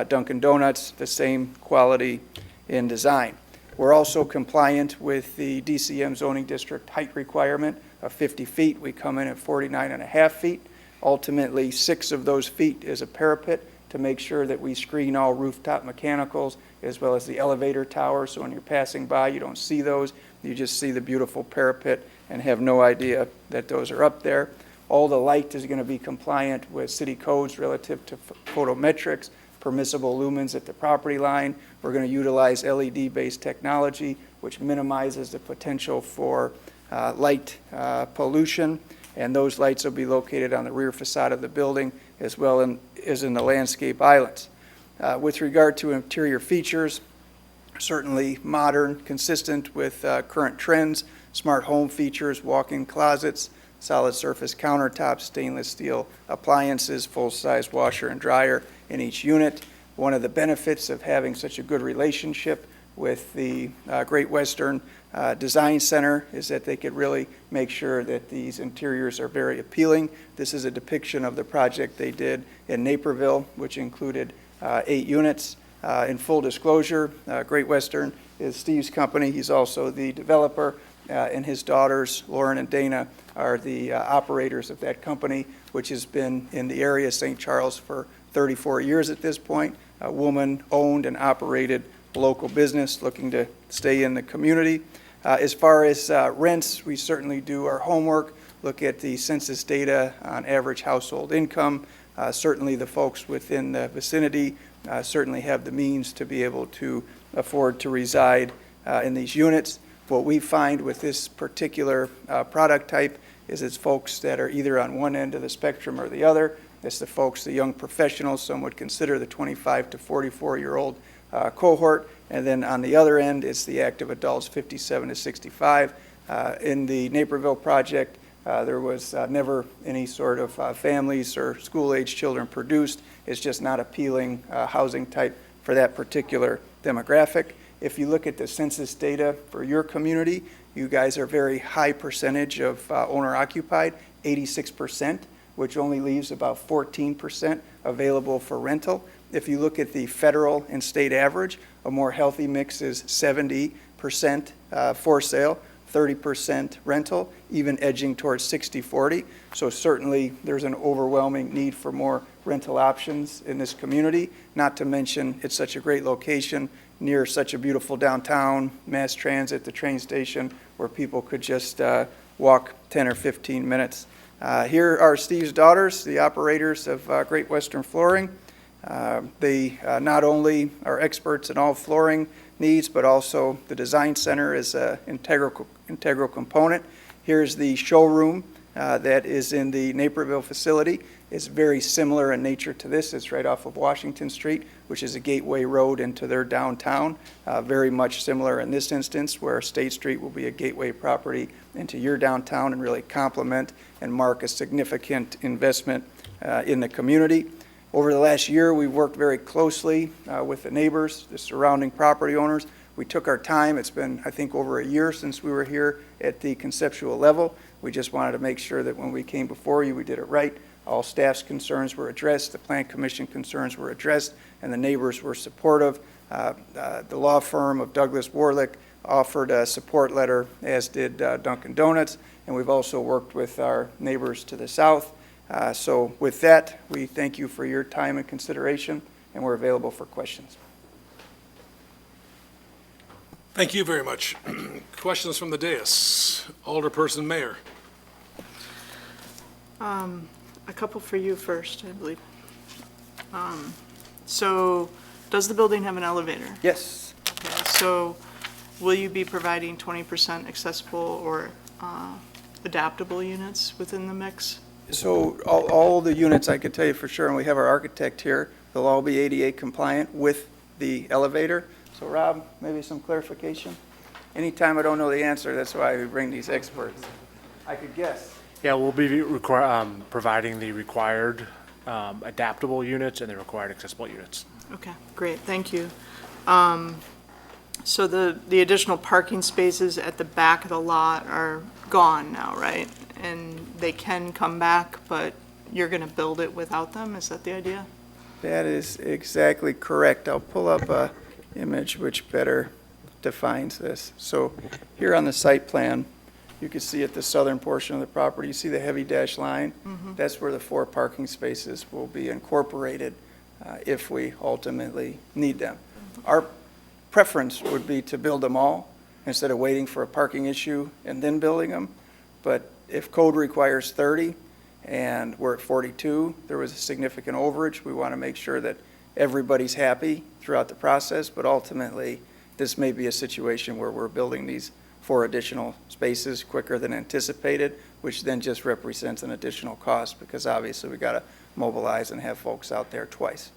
Dunkin' Donuts, the same quality in design. We're also compliant with the DCM zoning district height requirement of 50 feet. We come in at 49.5 feet. Ultimately, 6 of those feet is a parapet to make sure that we screen all rooftop mechanicals as well as the elevator tower. So when you're passing by, you don't see those. You just see the beautiful parapet and have no idea that those are up there. All the light is going to be compliant with city codes relative to photometrics, permissible lumens at the property line. We're going to utilize LED-based technology, which minimizes the potential for light pollution. And those lights will be located on the rear facade of the building as well as in the landscape islands. With regard to interior features, certainly modern, consistent with current trends, smart home features, walk-in closets, solid surface countertops, stainless steel appliances, full-size washer and dryer in each unit. One of the benefits of having such a good relationship with the Great Western Design Center is that they could really make sure that these interiors are very appealing. This is a depiction of the project they did in Naperville, which included 8 units. In full disclosure, Great Western is Steve's company. He's also the developer, and his daughters, Lauren and Dana, are the operators of that company, which has been in the area of St. Charles for 34 years at this point. A woman-owned and operated local business looking to stay in the community. As far as rents, we certainly do our homework, look at the census data on average household income. Certainly the folks within the vicinity certainly have the means to be able to afford to reside in these units. What we find with this particular product type is it's folks that are either on one end of the spectrum or the other. It's the folks, the young professionals, some would consider the 25 to 44-year-old cohort. And then on the other end, it's the active adults, 57 to 65. In the Naperville project, there was never any sort of families or school-age children produced. It's just not appealing housing type for that particular demographic. If you look at the census data for your community, you guys are very high percentage of owner-occupied, 86%, which only leaves about 14% available for rental. If you look at the federal and state average, a more healthy mix is 70% for sale, 30% rental, even edging towards 60/40. So certainly, there's an overwhelming need for more rental options in this community, not to mention it's such a great location near such a beautiful downtown, mass transit, the train station, where people could just walk 10 or 15 minutes. Here are Steve's daughters, the operators of Great Western Flooring. They not only are experts in all flooring needs, but also the design center is an integral component. Here's the showroom that is in the Naperville facility. It's very similar in nature to this. It's right off of Washington Street, which is a gateway road into their downtown. Very much similar in this instance, where State Street will be a gateway property into your downtown and really complement and mark a significant investment in the community. Over the last year, we've worked very closely with the neighbors, the surrounding property owners. We took our time. It's been, I think, over a year since we were here at the conceptual level. We just wanted to make sure that when we came before you, we did it right. All staff's concerns were addressed, the Plan Commission concerns were addressed, and the neighbors were supportive. The law firm of Douglas Warlick offered a support letter, as did Dunkin' Donuts, and we've also worked with our neighbors to the south. So with that, we thank you for your time and consideration, and we're available for questions. Thank you very much. Questions from the dais. Alderperson Mayer. A couple for you first, I believe. So, does the building have an elevator? Yes. Okay, so, will you be providing 20% accessible or adaptable units within the mix? So all the units, I could tell you for sure, and we have our architect here, they'll all be ADA compliant with the elevator. So Rob, maybe some clarification? Anytime I don't know the answer, that's why we bring these experts. I could guess. Yeah, we'll be providing the required adaptable units and the required accessible units. Okay, great, thank you. So the additional parking spaces at the back of the lot are gone now, right? And they can come back, but you're going to build it without them? Is that the idea? That is exactly correct. I'll pull up a image which better defines this. So here on the site plan, you can see at the southern portion of the property, you see the heavy dash line? That's where the 4 parking spaces will be incorporated if we ultimately need them. Our preference would be to build them all instead of waiting for a parking issue and then building them. But if code requires 30 and we're at 42, there was a significant overage. We want to make sure that everybody's happy throughout the process, but ultimately, this may be a situation where we're building these 4 additional spaces quicker than anticipated, which then just represents an additional cost because obviously we got to mobilize and have folks out there twice.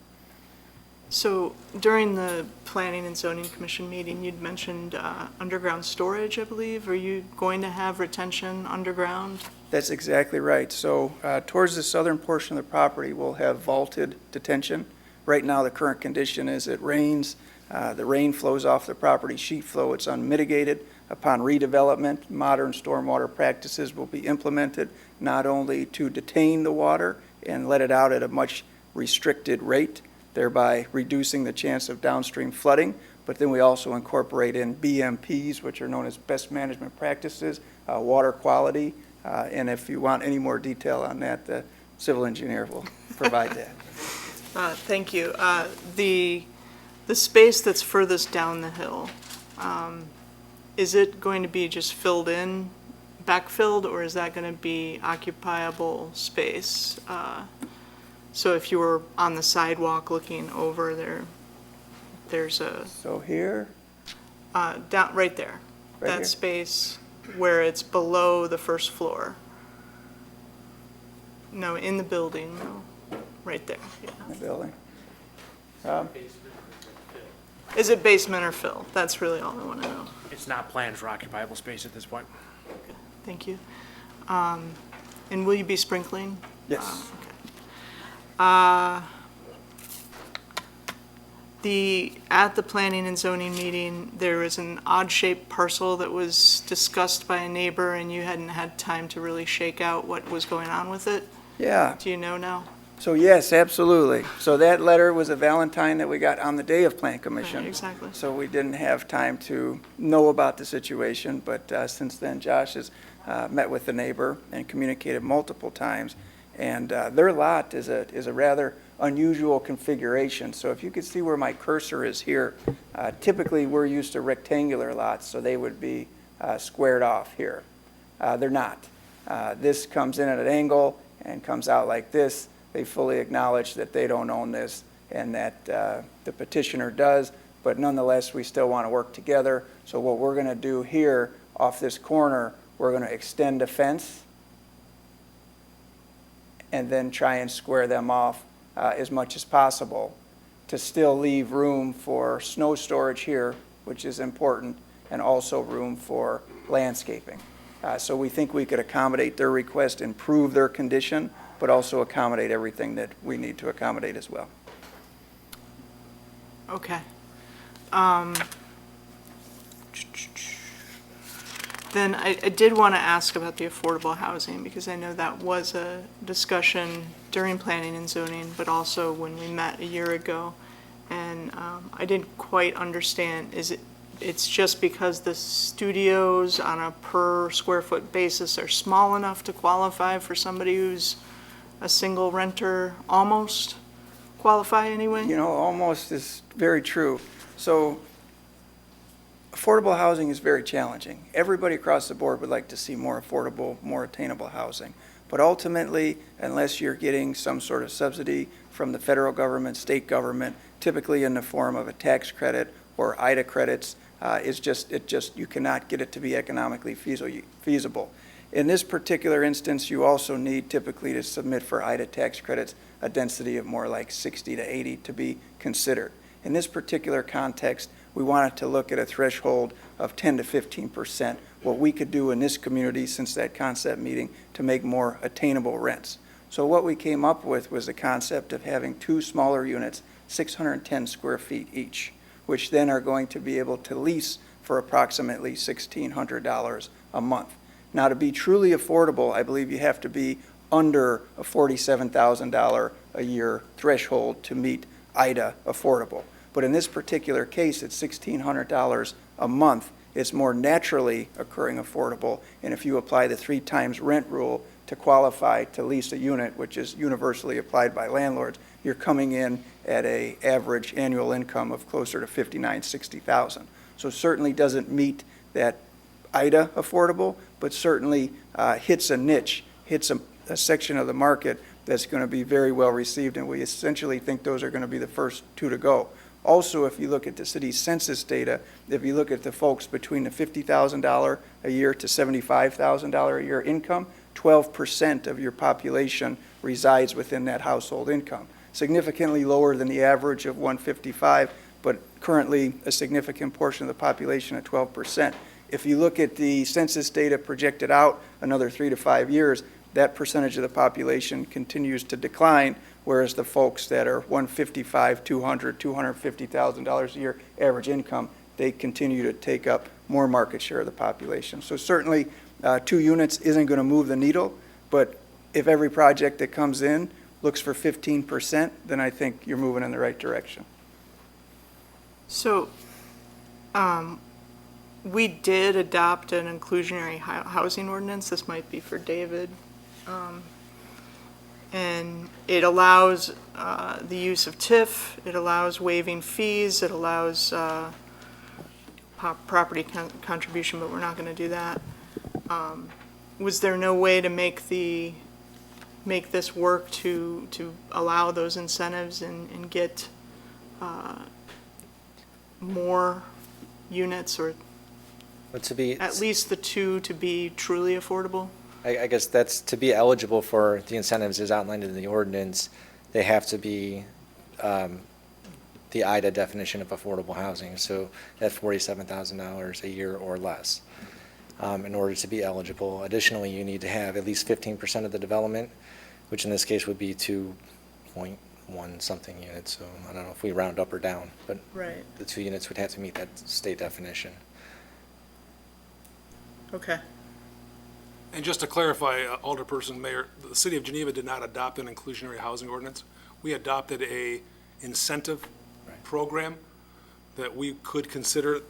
So during the Planning and Zoning Commission meeting, you'd mentioned underground storage, I believe. Are you going to have retention underground? That's exactly right. So towards the southern portion of the property, we'll have vaulted detention. Right now, the current condition is it rains. The rain flows off the property, sheet flow, it's unmitigated. Upon redevelopment, modern stormwater practices will be implemented, not only to detain the water and let it out at a much restricted rate, thereby reducing the chance of downstream flooding, but then we also incorporate in BMPs, which are known as best management practices, water quality, and if you want any more detail on that, the civil engineer will provide that. Thank you. The space that's furthest down the hill, is it going to be just filled in, backfilled, or is that going to be occupiable space? So if you were on the sidewalk looking over there, there's a... So here? Down, right there. Right that here? space where it's below the first floor. No, in the building, no. Right there, yeah. In the building. Is it basement or fill? That's really all I want to know. It's not planned for occupiable space at this point. Thank you. And will you be sprinkling? Yes. At the planning and zoning meeting, there was an odd-shaped parcel that was discussed by a neighbor, and you hadn't had time to really shake out what was going on with it. Yeah. Do you know now? So yes, absolutely. So that letter was a Valentine that we got on the day of Plan Commission. Right, exactly. So we didn't have time to know about the situation, but since then Josh has met with the neighbor and communicated multiple times. And their lot is a rather unusual configuration. So if you could see where my cursor is here, typically we're used to rectangular lots, so they would be squared off here. They're not. This comes in at an angle and comes out like this. They fully acknowledge that they don't own this and that the petitioner does, but nonetheless, we still want to work together. So what we're going to do here off this corner, we're going to extend a fence and then try and square them off as much as possible to still leave room for snow storage here, which is important, and also room for landscaping. So we think we could accommodate their request, improve their condition, but also accommodate everything that we need to accommodate as well. Okay. Then I did want to ask about the affordable housing, because I know that was a discussion during planning and zoning, but also when we met a year ago. And I didn't quite understand, it's just because the studios on a per square foot basis are small enough to qualify for somebody who's a single renter, almost qualify anyway? You know, almost is very true. So affordable housing is very challenging. Everybody across the board would like to see more affordable, more attainable housing. But ultimately, unless you're getting some sort of subsidy from the federal government, state government, typically in the form of a tax credit or IDA credits, you cannot get it to be economically feasible. In this particular instance, you also need typically to submit for IDA tax credits a density of more like 60 to 80 to be considered. In this particular context, we wanted to look at a threshold of 10 to 15%, what we could do in this community since that concept meeting to make more attainable rents. So what we came up with was the concept of having two smaller units, 610 square feet each, which then are going to be able to lease for approximately $1,600 a month. Now, to be truly affordable, I believe you have to be under a $47,000 a year threshold to meet IDA affordable. But in this particular case, at $1,600 a month, it's more naturally occurring affordable. And if you apply the 3 times rent rule to qualify to lease a unit, which is universally applied by landlords, you're coming in at an average annual income of closer to $59,000, $60,000. So certainly doesn't meet that IDA affordable, but certainly hits a niche, hits a section of the market that's going to be very well received, and we essentially think those are going to be the first 2 to go. Also, if you look at the city's census data, if you look at the folks between the $50,000 a year to $75,000 a year income, 12% of your population resides within that household income. Significantly lower than the average of 155, but currently a significant portion of the population at 12%. If you look at the census data projected out another 3 to 5 years, that percentage of the population continues to decline, whereas the folks that are 155, 200, $250,000 a year average income, they continue to take up more market share of the population. So certainly 2 units isn't going to move the needle, but if every project that comes in looks for 15%, then I think you're moving in the right direction. So, we did adopt an inclusionary housing ordinance. This might be for David. And it allows the use of TIF, it allows waiving fees, it allows property contribution, but we're not going to do that. Was there no way to make this work to allow those incentives and get more units, or But to be, at least the 2 to be truly affordable? I guess that's to be eligible for the incentives as outlined in the ordinance, they have to be the IDA definition of affordable housing, so at $47,000 a year or less in order to be eligible. Additionally, you need to have at least 15% of the development, which in this case would be 2.1 something units, so I don't know if we round up or down, but Right. the 2 units would have to meet that state definition. Okay. And just to clarify, Alderperson Mayor, the city of Geneva did not adopt an inclusionary housing ordinance. We adopted a incentive program that we could consider,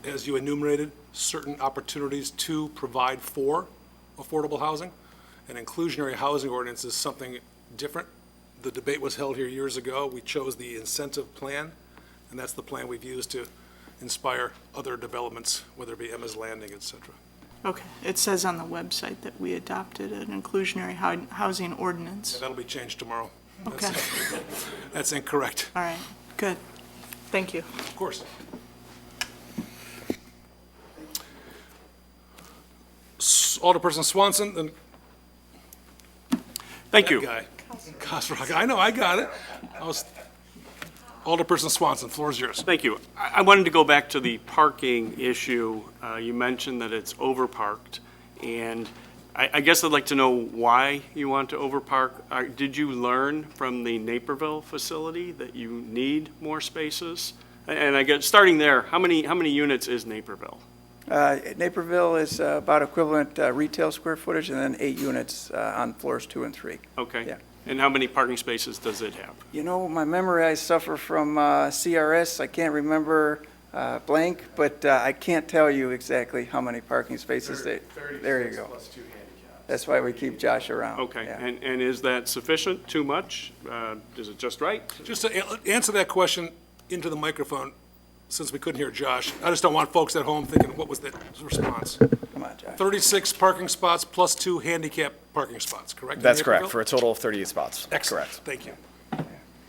as you enumerated, certain opportunities to provide for affordable housing. An inclusionary housing ordinance is something different. The debate was held here years ago. We chose the incentive plan, and that's the plan we've used to inspire other developments, whether it be Emma's Landing, et cetera. Okay, it says on the website that we adopted an inclusionary housing ordinance. Yeah, that'll be changed tomorrow. Okay, That's incorrect. all right, good. Thank you. Of course. Alderperson Swanson, then. Thank you. That guy. Cosrock, I know, I got it. Alderperson Swanson, floor is yours. Thank you. I wanted to go back to the parking issue. You mentioned that it's overparked, and I guess I'd like to know why you want to overpark. Did you learn from the Naperville facility that you need more spaces? And I guess, starting there, how many units is Naperville? Naperville is about equivalent retail square footage, and then 8 units on floors 2 and 3. Okay. Yeah. And how many parking spaces does it have? You know, my memory, I suffer from CRS. I can't remember blank, but I can't tell you exactly how many parking spaces they. There you go. Plus 2 handicaps. That's why we keep Josh around. Okay. Yeah. And is that sufficient? Too much? Is it just right? Just to answer that question into the microphone, since we couldn't hear Josh, I just don't want folks at home thinking, what was the response? Come on, Josh. 36 parking spots plus 2 handicap parking spots, correct? in That's correct, Naperville? for a total of 38 spots. Excellent. Correct. Thank you.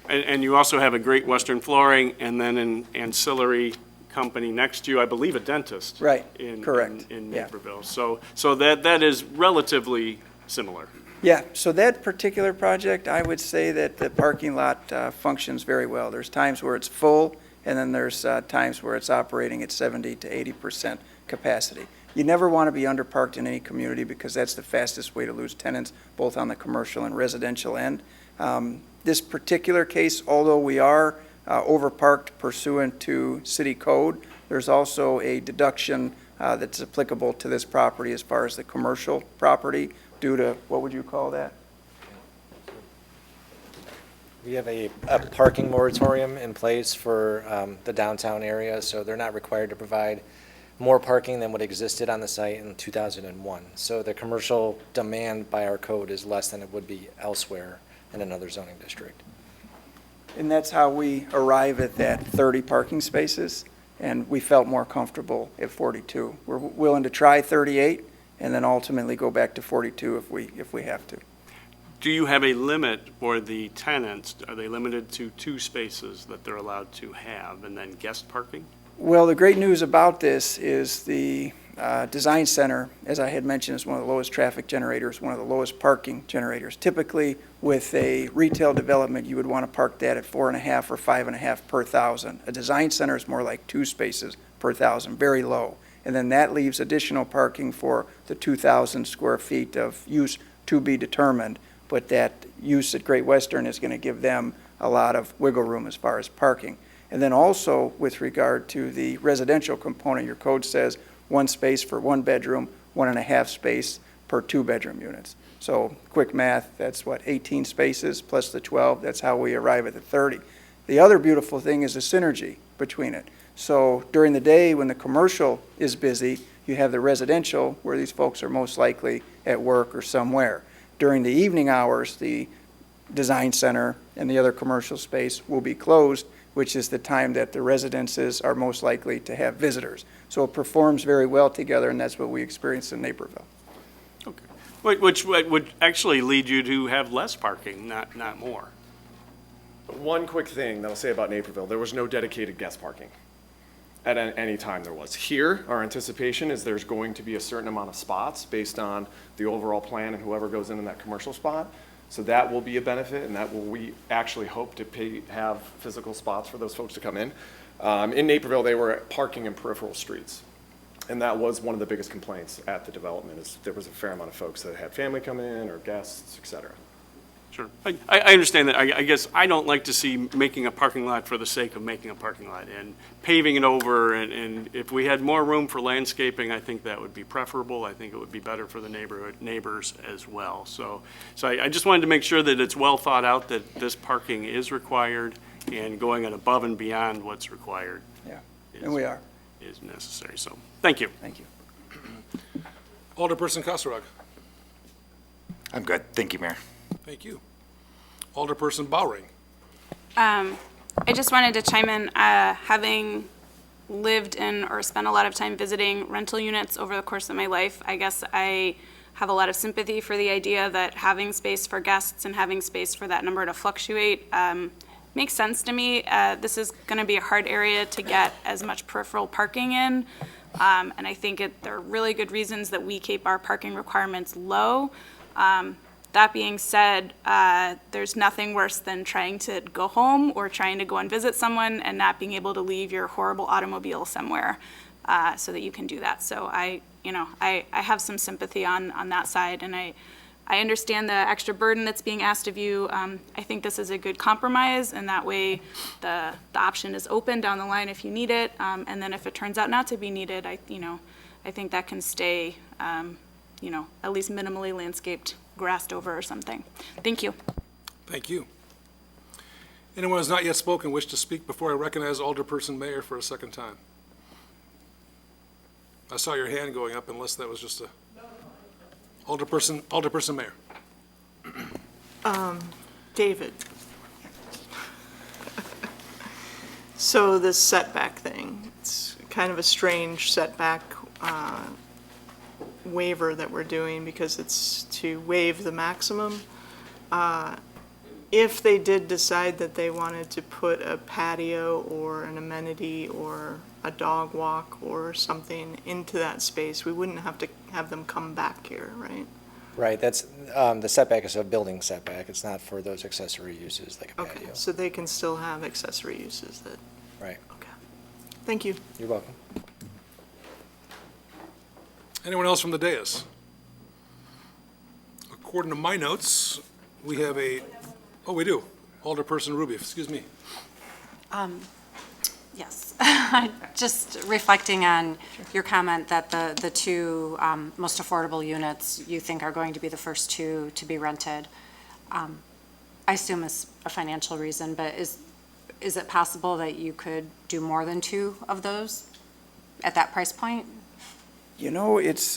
And you also have a Great Western Flooring, and then an ancillary company next to you, I believe a dentist. Right, in- correct. In Yeah. Naperville. So that is relatively similar. Yeah, so that particular project, I would say that the parking lot functions very well. There's times where it's full, and then there's times where it's operating at 70 to 80% capacity. You never want to be underparked in any community because that's the fastest way to lose tenants, both on the commercial and residential end. This particular case, although we are overparked pursuant to city code, there's also a deduction that's applicable to this property as far as the commercial property due to, what would you call that? We have a parking moratorium in place for the downtown area, so they're not required to provide more parking than what existed on the site in 2001. So the commercial demand by our code is less than it would be elsewhere in another zoning district. And that's how we arrive at that 30 parking spaces, and we felt more comfortable at 42. We're willing to try 38 and then ultimately go back to 42 if we have to. Do you have a limit for the tenants? Are they limited to 2 spaces that they're allowed to have, and then guest parking? Well, the great news about this is the design center, as I had mentioned, is one of the lowest traffic generators, one of the lowest parking generators. Typically, with a retail development, you would want to park that at 4.5 or 5.5 per thousand. A design center is more like 2 spaces per thousand, very low. And then that leaves additional parking for the 2,000 square feet of use to be determined. But that use at Great Western is going to give them a lot of wiggle room as far as parking. And then also with regard to the residential component, your code says 1 space for 1 bedroom, 1.5 space per 2-bedroom units. So quick math, that's what, 18 spaces plus the 12, that's how we arrive at the 30. The other beautiful thing is the synergy between it. So during the day when the commercial is busy, you have the residential where these folks are most likely at work or somewhere. During the evening hours, the design center and the other commercial space will be closed, which is the time that the residences are most likely to have visitors. So it performs very well together, and that's what we experienced in Naperville. Okay. Which would actually lead you to have less parking, not more. One quick thing that I'll say about Naperville, there was no dedicated guest parking at any time there was. Here, our anticipation is there's going to be a certain amount of spots based on the overall plan and whoever goes in that commercial spot. So that will be a benefit, and we actually hope to have physical spots for those folks to come in. In Naperville, they were parking in peripheral streets. And that was one of the biggest complaints at the development, is there was a fair amount of folks that had family come in or guests, et cetera. Sure. I understand that. I guess I don't like to see making a parking lot for the sake of making a parking lot and paving it over. And if we had more room for landscaping, I think that would be preferable. I think it would be better for the neighbors as well. So I just wanted to make sure that it's well thought out that this parking is required and going above and beyond what's required. Yeah, and we are. Is necessary. So thank you. Thank you. Alderperson Kasserag. I'm good. Thank you, Mayor. Thank you. Alderperson Bowring. I just wanted to chime in, having lived in or spent a lot of time visiting rental units over the course of my life, I guess I have a lot of sympathy for the idea that having space for guests and having space for that number to fluctuate makes sense to me. This is going to be a hard area to get as much peripheral parking in, and I think there are really good reasons that we keep our parking requirements low. That being said, there's nothing worse than trying to go home or trying to go and visit someone and not being able to leave your horrible automobile somewhere so that you can do that. So I have some sympathy on that side, and I understand the extra burden that's being asked of you. I think this is a good compromise, and that way the option is open down the line if you need it, and then if it turns out not to be needed, I think that can stay, at least minimally landscaped, grassed over or something. Thank you. Thank you. Anyone who has not yet spoken wish to speak before I recognize Alderperson Mayor for a second time? I saw your hand going up, unless that was just a... Alderperson Mayor. David. So this setback thing, it's kind of a strange setback waiver that we're doing because it's to waive the maximum. If they did decide that they wanted to put a patio or an amenity or a dog walk or something into that space, we wouldn't have to have them come back here, right? Right, that's, the setback is a building setback. It's not for those accessory uses like a patio. Okay, so they can still have accessory uses that, Right. okay. Thank you. You're welcome. Anyone else from the dais? According to my notes, we have we do. Alderperson Ruby, excuse me. Yes, just reflecting on your comment that the two most affordable units you think are going to be the first two to be rented. I assume it's a financial reason, but is it possible that you could do more than two of those at that price point? It's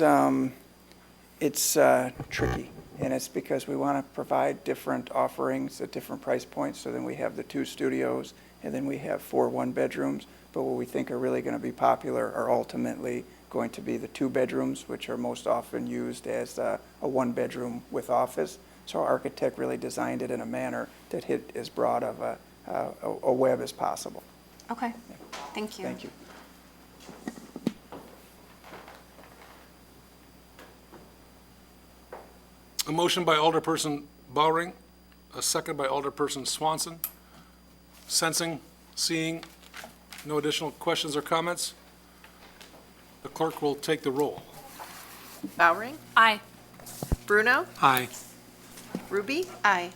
tricky, and it's because we want to provide different offerings at different price points. So then we have the 2 studios, and then we have 4 one-bedrooms. But what we think are really going to be popular are ultimately going to be the 2 bedrooms, which are most often used as a 1-bedroom with office. So our architect really designed it in a manner that hit as broad of a web as possible. Okay, thank you. Thank you. A motion by Alderperson Bowring, a second by Alderperson Swanson. Sensing, seeing no additional questions or comments, the clerk will take the roll. Bowring? Aye. Bruno? Aye. Ruby? Aye.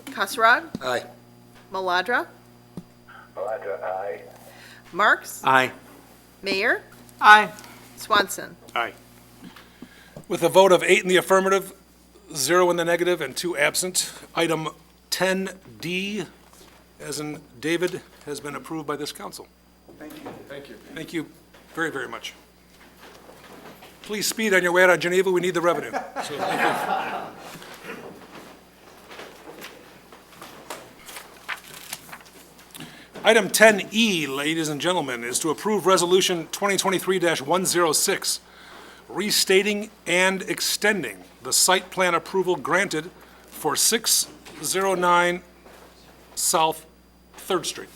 Kasserag? Aye. Maladra? Maladra, aye. Marks? Aye. Mayor? Aye. Swanson? Aye. With a vote of 8 in the affirmative, 0 in the negative, and 2 absent, item 10D, as in David, has been approved by this council. Thank you. Thank you. Thank you very, very much. Please speed on your way out of Geneva. We need the revenue. So, thank you. Item 10E, ladies and gentlemen, is to approve Resolution 2023-106, restating and extending the site plan approval granted for 609 South 3rd Street.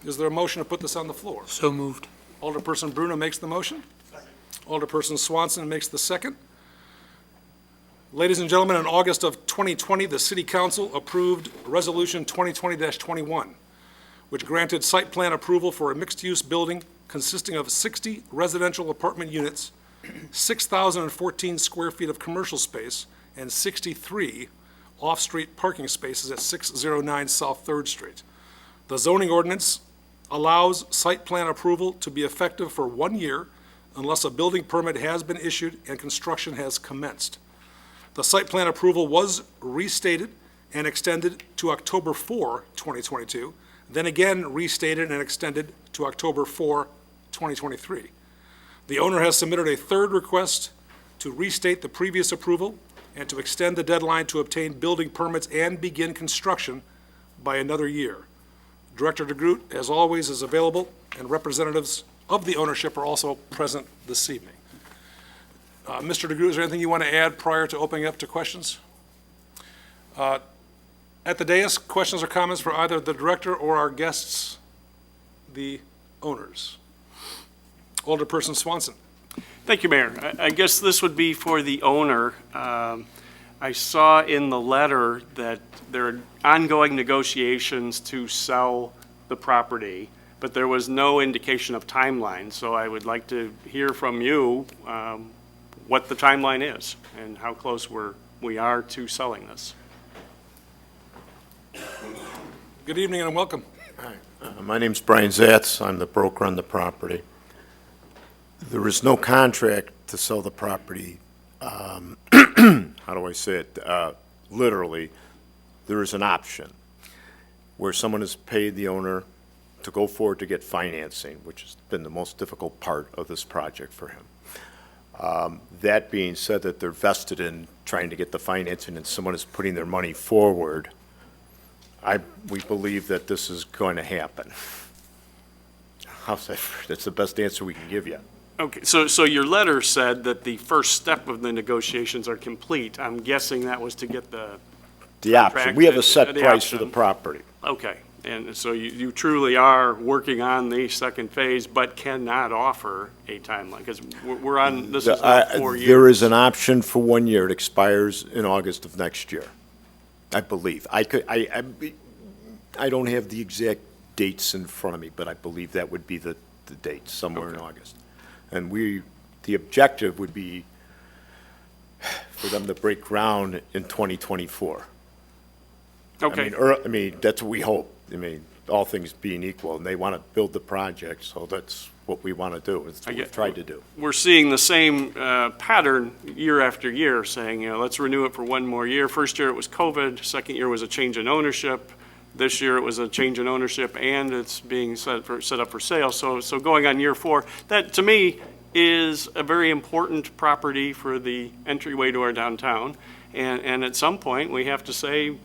Is there a motion to put this on the floor? So moved. Alderperson Bruno makes the motion. Alderperson Swanson makes the second. Ladies and gentlemen, in August of 2020, the City Council approved Resolution 2020-21, which granted site plan approval for a mixed-use building consisting of 60 residential apartment units, 6,014 square feet of commercial space, and 63 off-street parking spaces at 609 South Third Street. The zoning ordinance allows site plan approval to be effective for 1 year unless a building permit has been issued and construction has commenced. The site plan approval was restated and extended to October 4, 2022, then again restated and extended to October 4, 2023. The owner has submitted a third request to restate the previous approval and to extend the deadline to obtain building permits and begin construction by another year. Director DeGroot, as always, is available, and representatives of the ownership are also present this evening. Mr. DeGroot, is there anything you want to add prior to opening up to questions? At the dais, questions or comments for either the director or our guests, the owners? Alderperson Swanson. Thank you, Mayor. I guess this would be for the owner. I saw in the letter that there are ongoing negotiations to sell the property, but there was no indication of timeline. So I would like to hear from you what the timeline is and how close we are to selling this. Good evening and welcome. Hi, my name's Brian Zatz. I'm the broker on the property. There is no contract to sell the property. How do I say it? Literally, there is an option where someone has paid the owner to go forward to get financing, which has been the most difficult part of this project for him. That being said, that they're vested in trying to get the financing and someone is putting their money forward, we believe that this is going to happen. How's that? That's the best answer we can give you. Okay, so your letter said that the first step of the negotiations are complete. I'm guessing that was to get the option. We have a set the price for option. the property. Okay, and so you truly are working on the second phase, but cannot offer a timeline, because we're on, this is now 4 years. There is an option for 1 year. It expires in August of next year, I believe. I don't have the exact dates in front of me, but I believe that would be the date, somewhere in August. And the objective would be for them to break ground in 2024. Okay. I mean, that's what we hope. I mean, all things being equal, and they want to build the project, so that's what we want to do. It's what we've tried to do. We're seeing the same pattern year after year, saying, let's renew it for 1 more year. First year it was COVID, second year was a change in ownership. This year it was a change in ownership, and it's being set up for sale. So going on year 4, that to me is a very important property for the entryway to our downtown. And at some point we have to say,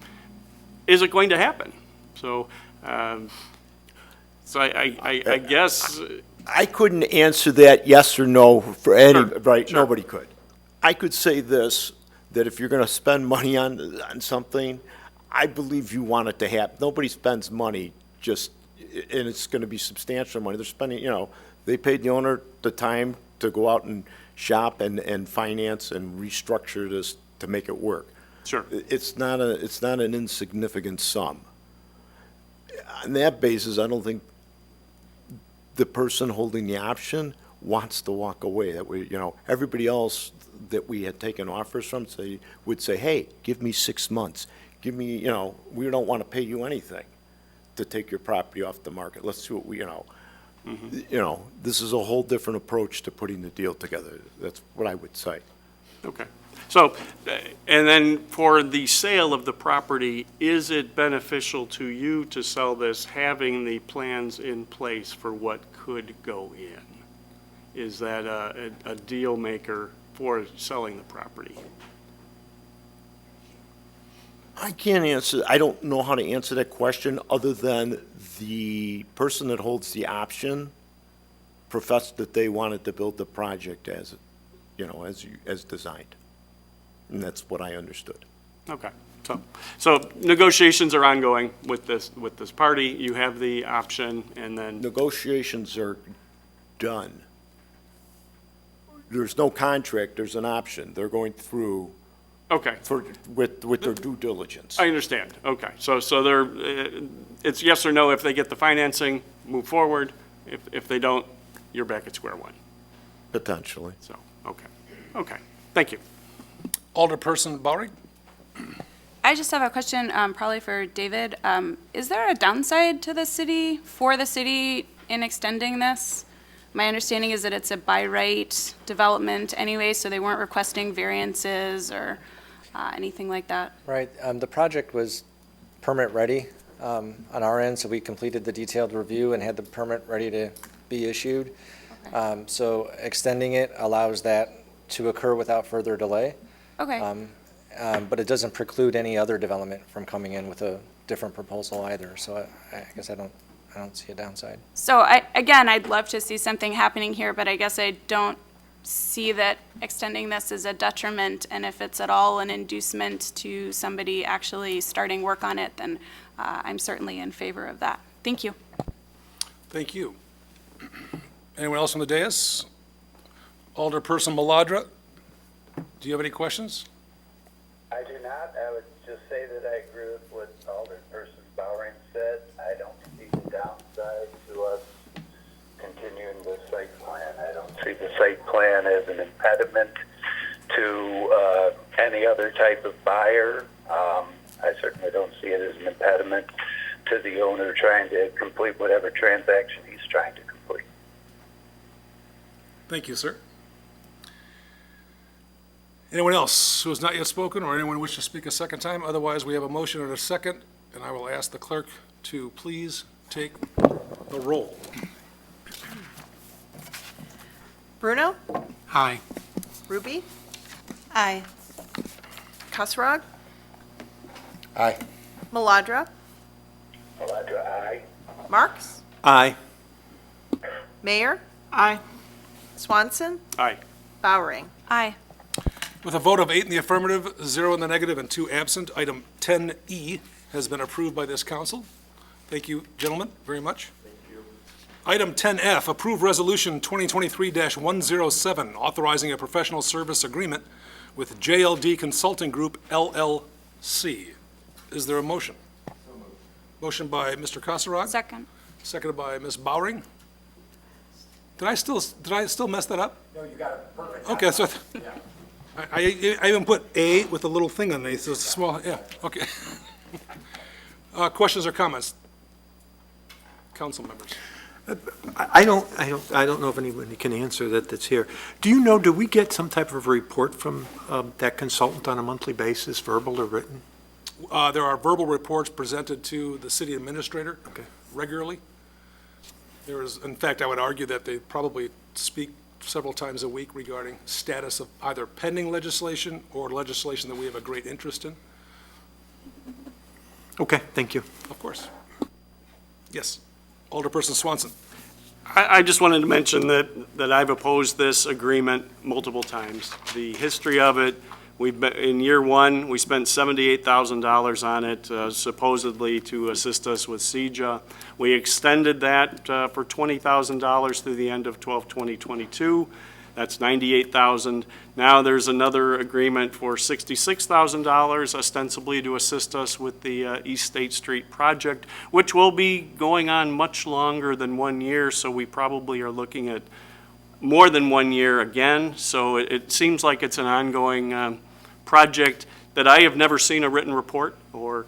is it going to happen? So, I guess. I couldn't answer that yes or no for any, Sure, right? sure. Nobody could. I could say this, that if you're going to spend money on something, I believe you want it to happen. Nobody spends money just, and it's going to be substantial money. They're spending, they paid the owner the time to go out and shop and finance and restructure this to make it work. Sure. It's not an insignificant sum. On that basis, I don't think the person holding the option wants to walk away. That way, everybody else that we had taken offers from would say, hey, give me 6 months. Give me, we don't want to pay you anything to take your property off the market. Let's see what we, this is a whole different approach to putting the deal together. That's what I would say. Okay. So, and then for the sale of the property, is it beneficial to you to sell this, having the plans in place for what could go in? Is that a deal maker for selling the property? I can't answer, I don't know how to answer that question, other than the person that holds the option professed that they wanted to build the project as designed. And that's what I understood. Okay. So negotiations are ongoing with this party. You have the option, and then Negotiations are done. There's no contract, there's an option. They're going through okay. with their due diligence. I understand. Okay. So it's yes or no. If they get the financing, move forward. If they don't, you're back at square one. Potentially. So, okay. Okay. Thank you. Alderperson Bowring? I just have a question, probably for David. Is there a downside to the city, for the city, in extending this? My understanding is that it's a by right development anyway, so they weren't requesting variances or anything like that. Right, the project was permit ready on our end, so we completed the detailed review and had the permit ready to be issued. So extending it allows that to occur without further delay. Okay. But it doesn't preclude any other development from coming in with a different proposal either. So I guess I don't see a downside. So again, I'd love to see something happening here, but I guess I don't see that extending this is a detriment, and if it's at all an inducement to somebody actually starting work on it, then I'm certainly in favor of that. Thank you. Thank you. Anyone else on the dais? Alderperson Maladra, do you have any questions? I do not. I would just say that I agree with what Alderperson Bowering said. I don't see the downside to us continuing the site plan. I don't see the site plan as an impediment to any other type of buyer. I certainly don't see it as an impediment to the owner trying to complete whatever transaction he's trying to complete. Thank you, sir. Anyone else who has not yet spoken, or anyone wish to speak a second time? Otherwise, we have a motion and a second, and I will ask the clerk to please take the roll. Bruno? Aye. Ruby? Aye. Kasserag? Aye. Maladra? Maladra, aye. Marks? Aye. Mayor? Aye. Swanson? Aye. Bowering? Aye. With a vote of 8 in the affirmative, 0 in the negative, and 2 absent, item 10E has been approved by this council. Thank you, gentlemen, very much. Thank you. Item 10F, approve resolution 2023-107, authorizing a professional service agreement with JLD Consulting Group LLC. Is there a motion? Motion by Mr. Kasserag. Second. Seconded by Ms. Bowering. Did I still mess that up? No, you got it perfect. Okay, so I even put A with a little thing underneath, so it's a small, yeah, okay. Questions or comments? Council members. I don't know if anybody can answer that's here. Do you know, do we get some type of report from that consultant on a monthly basis, verbal or written? There are verbal reports presented to the city administrator regularly. There is, in fact, I would argue that they probably speak several times a week regarding status of either pending legislation or legislation that we have a great interest in. Okay, thank you. Of course. Yes, Alderperson Swanson. I just wanted to mention that I've opposed this agreement multiple times. The history of it, in year one, we spent $78,000 on it, supposedly to assist us with CEJA. We extended that for $20,000 through the end of 12/2022. That's $98,000. Now there's another agreement for $66,000 ostensibly to assist us with the East State Street project, which will be going on much longer than 1 year, so we probably are looking at more than 1 year again. So it seems like it's an ongoing project that I have never seen a written report or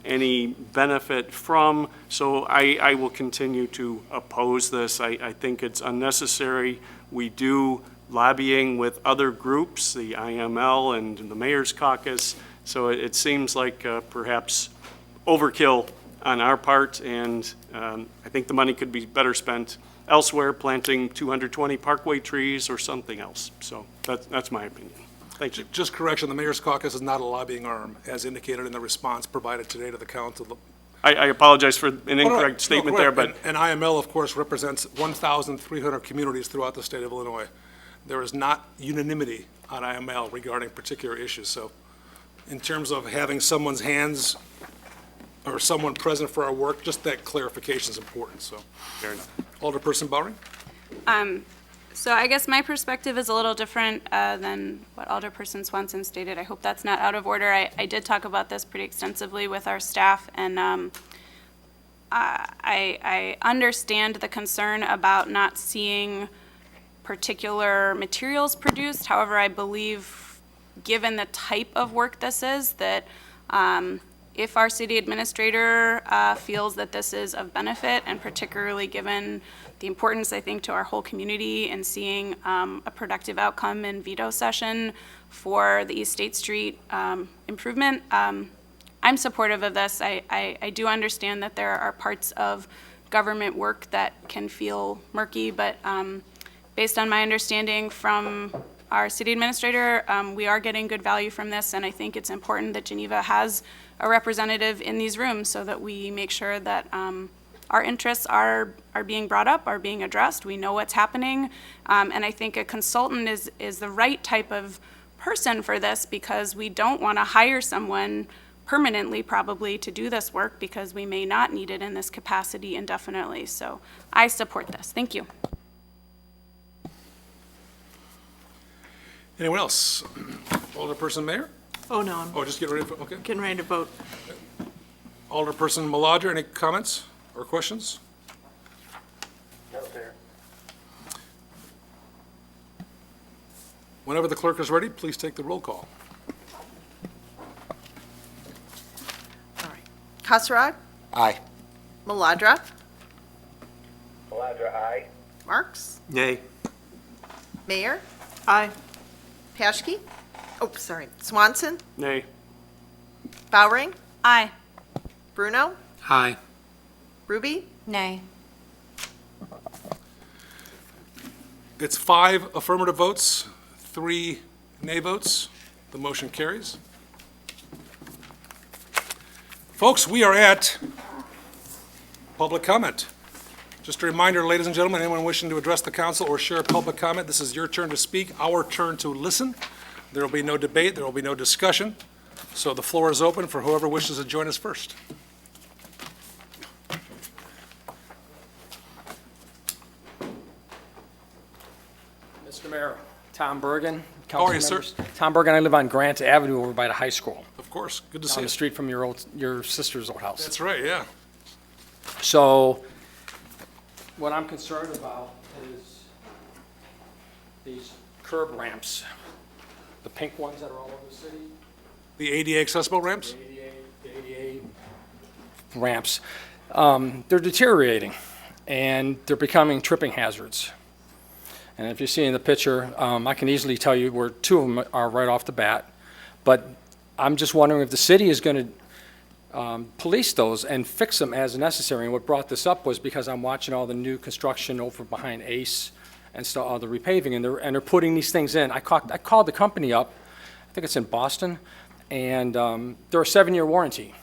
any benefit from, so I will continue to oppose this. I think it's unnecessary. We do lobbying with other groups, the IML and the Mayor's Caucus, so it seems like perhaps overkill on our part, and I think the money could be better spent elsewhere, planting 220 parkway trees or something else. So that's my opinion. Thank you. Just correction, the Mayor's Caucus is not a lobbying arm, as indicated in the response provided today to the council. I apologize for an incorrect statement there, but And IML, of course, represents 1,300 communities throughout the state of Illinois. There is not unanimity on IML regarding particular issues. So in terms of having someone's hands or someone present for our work, just that clarification is important, so. fair enough. Alderperson Bowering? So I guess my perspective is a little different than what Alderperson Swanson stated. I hope that's not out of order. I did talk about this pretty extensively with our staff, and I understand the concern about not seeing particular materials produced. However, I believe, given the type of work this is, that If our city administrator feels that this is of benefit, and particularly given the importance, I think, to our whole community in seeing a productive outcome in veto session for the East State Street improvement, I'm supportive of this. I do understand that there are parts of government work that can feel murky, but based on my understanding from our city administrator, we are getting good value from this, and I think it's important that Geneva has a representative in these rooms so that we make sure that our interests are being brought up, are being addressed. We know what's happening, and I think a consultant is the right type of person for this, because we don't want to hire someone permanently probably to do this work, because we may not need it in this capacity indefinitely. So I support this. Thank you. Anyone else? Alderperson Mayor? Oh, no, I'm Oh, just get ready for, okay. getting ready to vote. Alderperson Maladra, any comments or questions? No, sir. Whenever the clerk is ready, please take the roll call. Kasserag, Aye. Maladra, Maladra, aye. Marks, Nay. Mayor, Aye. Paschke, Swanson, Nay. Bowering, Aye. Bruno, Aye. Ruby, Nay. It's 5 affirmative votes, 3 nay votes. The motion carries. Folks, we are at public comment. Just a reminder, ladies and gentlemen, anyone wishing to address the council or share public comment, this is your turn to speak, our turn to listen. There will be no debate, there will be no discussion. So the floor is open for whoever wishes to join us first. Mr. Mayor, Tom Bergen. How are you, sir? council members. Tom Bergen, I live on Grant Avenue over by the high school, Of course, good to see down you. the street from your sister's old house. That's right, yeah. So what I'm concerned about is these curb ramps, the pink ones that are all over the city, The ADA accessible ramps? the ADA ramps. They're deteriorating, and they're becoming tripping hazards. And if you see in the picture, I can easily tell you where 2 of them are right off the bat. But I'm just wondering if the city is going to police those and fix them as necessary. And what brought this up was because I'm watching all the new construction over behind Ace and stuff, all the repaving, and they're putting these things in. I called the company up, I think it's in Boston, and they're a 7-year warranty.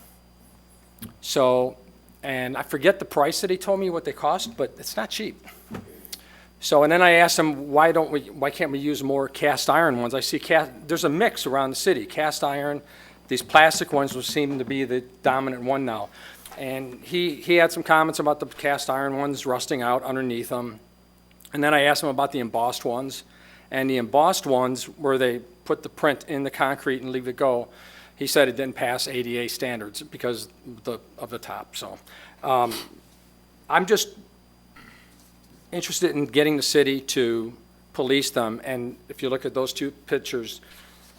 So, and I forget the price that he told me what they cost, but it's not cheap. So, and then I asked him, why can't we use more cast iron ones? I see there's a mix around the city, cast iron, these plastic ones which seem to be the dominant one now. And he had some comments about the cast iron ones rusting out underneath them. And then I asked him about the embossed ones. And the embossed ones, where they put the print in the concrete and leave it go, he said it didn't pass ADA standards because of the top. So I'm just interested in getting the city to police them. And if you look at those 2 pictures,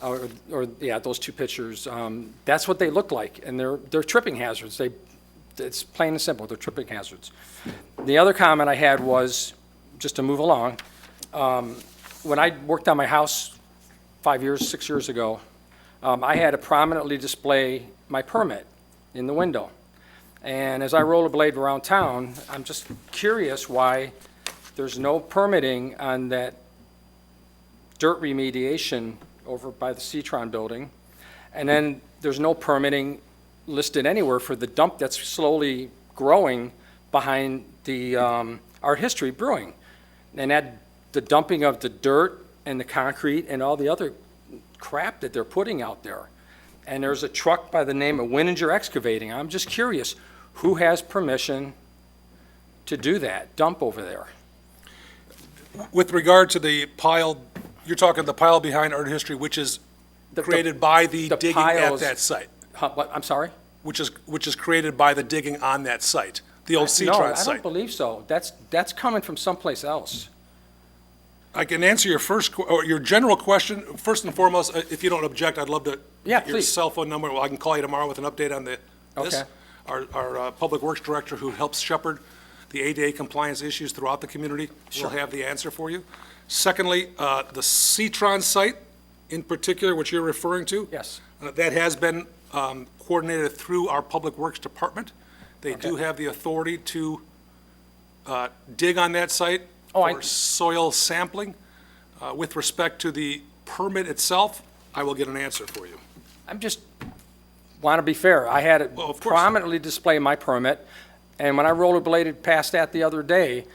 those 2 pictures, that's what they look like. And they're tripping hazards. It's plain and simple, they're tripping hazards. The other comment I had was, just to move along, when I worked on my house 6 years ago, I had to prominently display my permit in the window. And as I rollerblade around town, I'm just curious why there's no permitting on that dirt remediation over by the Citron building. And then there's no permitting listed anywhere for the dump that's slowly growing behind the Art History Brewing. And the dumping of the dirt and the concrete and all the other crap that they're putting out there. And there's a truck by the name of Winninger Excavating. I'm just curious, who has permission to do that, dump over there? With regard to the pile, you're talking the pile behind Art History, which is created by the digging piles- at that site, What, I'm sorry? which is created by the digging on that site, the old No, Citron I site. don't believe so. That's coming from someplace else. I can answer your or your general question. First and foremost, if you don't object, I'd love to Yeah, get your please. cell phone number. Well, I can call you tomorrow with an update on this. Okay. Our Public Works Director, who helps shepherd the ADA compliance issues throughout the community, will have the answer for you. Secondly, the C-Tron site in particular, which you're referring to. Yes. That has been coordinated through our Public Works Department. They do have the authority to dig on that site for soil sampling. With respect to the permit itself, I will get an answer for you. I'm just, want to be fair. I had it Well, of course. prominently display my permit, and when I rollerbladed past that the other day,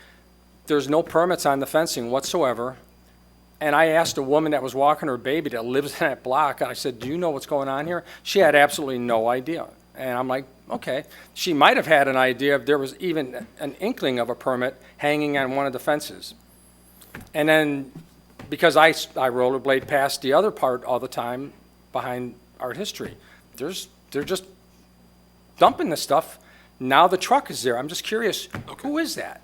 there's no permits on the fencing whatsoever. And I asked a woman that was walking her baby that lives in that block, and I said, do you know what's going on here? She had absolutely no idea. And I'm like, okay. She might have had an idea if there was even an inkling of a permit hanging on one of the fences. And then, because I rollerblade past the other part all the time behind Art History, they're just dumping the stuff. Now the truck is there. I'm just curious, who is that?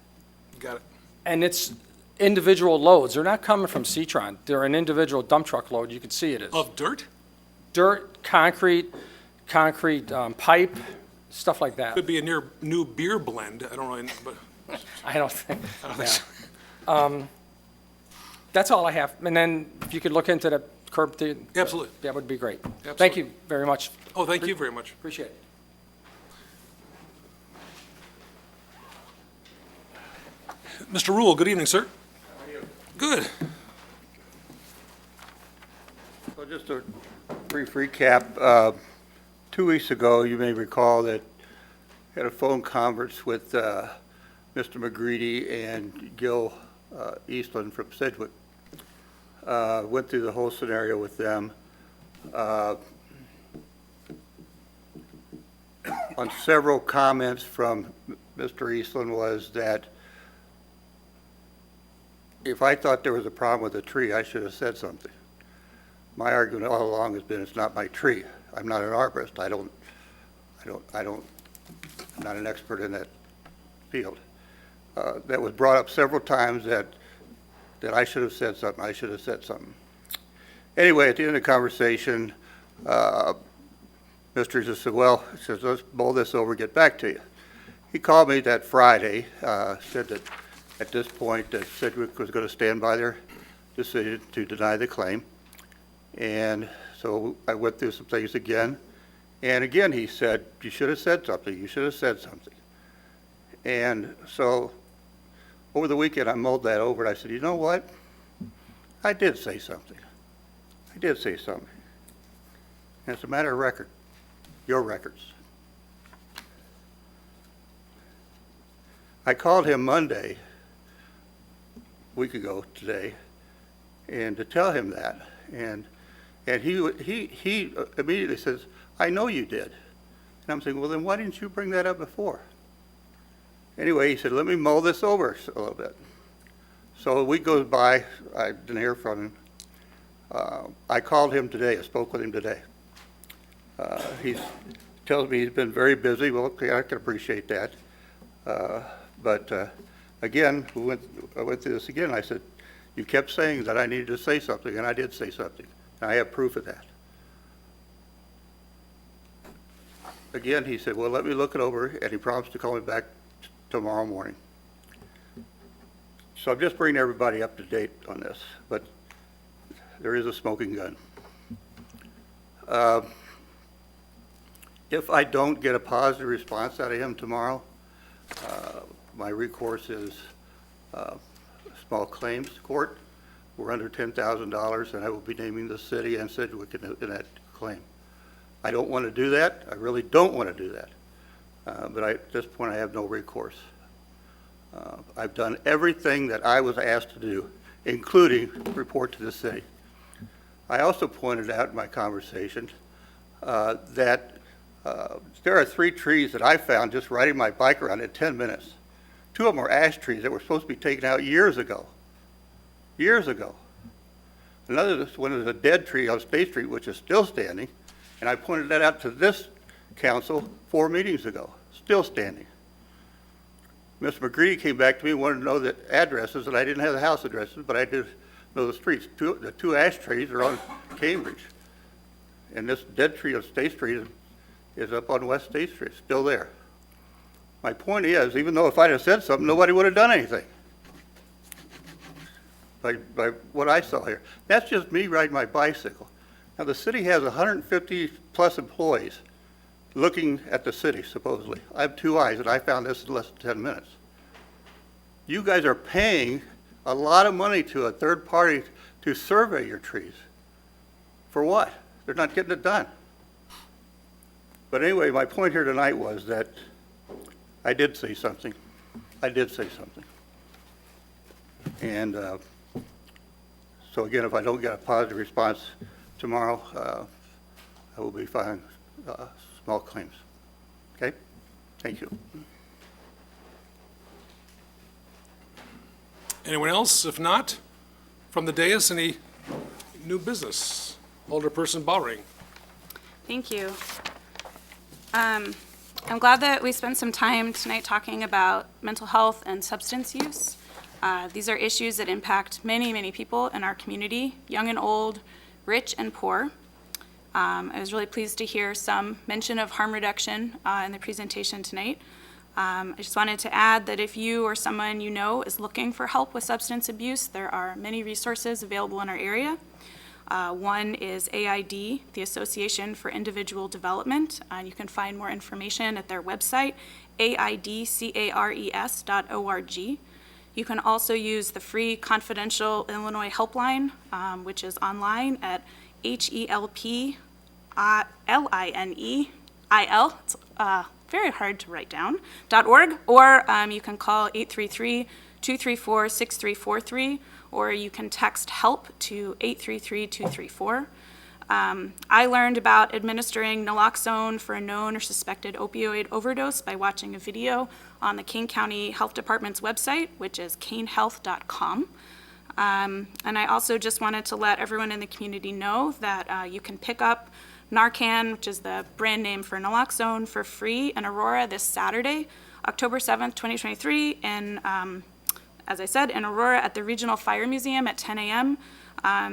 Got it. And it's individual loads. They're not coming from C-Tron. They're an individual dump truck load. You can see it is. Of dirt? Dirt, concrete, pipe, stuff like that. Could be a new beer blend. I don't really know, but. I don't think. I don't think so. That's all I have. And then if you could look into the curb, Absolutely. that would be great. Absolutely. Thank you very much. Oh, thank you very much. Appreciate it. Mr. Rule, good evening, sir. How are you? Good. So just a brief recap. 2 weeks ago, you may recall that I had a phone conference with Mr. McGreedy and Gil Eastland from Sedgwick. Went through the whole scenario with them. On several comments from Mr. Eastland was that if I thought there was a problem with the tree, I should have said something. My argument all along has been it's not my tree. I'm not an arborist. I'm not an expert in that field. That was brought up several times that I should have said something. I should have said something. Anyway, at the end of the conversation, Mr. just said, well, he says, let's mull this over, get back to you. He called me that Friday, said that at this point that Sedgwick was going to stand by their decision to deny the claim. And so I went through some things again. And again, he said, you should have said something. You should have said something. And so over the weekend, I mulled that over, and I said, you know what? I did say something. I did say something. And it's a matter of record, your records. I called him Monday, a week ago today, and to tell him that. And he immediately says, I know you did. And I'm saying, well, then why didn't you bring that up before? Anyway, he said, let me mull this over a little bit. So a week goes by, I didn't hear from him. I called him today, I spoke with him today. He tells me he's been very busy. Well, okay, I can appreciate that. But again, I went through this again, and I said, you kept saying that I needed to say something, and I did say something. And I have proof of that. Again, he said, well, let me look it over, and he promised to call me back tomorrow morning. So I'm just bringing everybody up to date on this, but there is a smoking gun. If I don't get a positive response out of him tomorrow, my recourse is small claims court. We're under $10,000, and I will be naming the city and Sedgwick in that claim. I don't want to do that. I really don't want to do that. But at this point, I have no recourse. I've done everything that I was asked to do, including report to the city. I also pointed out in my conversation that there are 3 trees that I found just riding my bike around in 10 minutes. 2 of them are ash trees that were supposed to be taken out years ago. Years ago. Another one is a dead tree on State Street, which is still standing, and I pointed that out to this council 4 meetings ago, still standing. Mr. McGreedy came back to me and wanted to know the addresses, and I didn't have the house addresses, but I did of the streets. The two ash trees are on Cambridge. And this dead tree on State Street is up on West State Street, still there. My point is, even though if I'd have said something, nobody would have done anything. By what I saw here. That's just me riding my bicycle. Now, the city has 150-plus employees looking at the city, supposedly. I have two eyes, and I found this in less than 10 minutes. You guys are paying a lot of money to a third party to survey your trees. For what? They're not getting it done. But anyway, my point here tonight was that I did say something. I did say something. And so again, if I don't get a positive response tomorrow, I will be filing small claims. Okay? Thank you. Anyone else? If not, from the dais, any new business? Alderperson Bowring. Thank you. I'm glad that we spent some time tonight talking about mental health and substance use. These are issues that impact many, many people in our community, young and old, rich and poor. I was really pleased to hear some mention of harm reduction in the presentation tonight. I just wanted to add that if you or someone you know is looking for help with substance abuse, there are many resources available in our area. One is AID, the Association for Individual Development. You can find more information at their website, aidcares.org. You can also use the free confidential Illinois helpline, which is online at HELPLINEIL. It's very hard to write down, .org, or you can call 833-234-6343, or you can text HELP to 833-234. I learned about administering naloxone for a known or suspected opioid overdose by watching a video on the Kane County Health Department's website, which is kanehealth.com. And I also just wanted to let everyone in the community know that you can pick up Narcan, which is the brand name for naloxone, for free in Aurora this Saturday, October 7th, 2023, and as I said, in Aurora at the Regional Fire Museum at 10 a.m.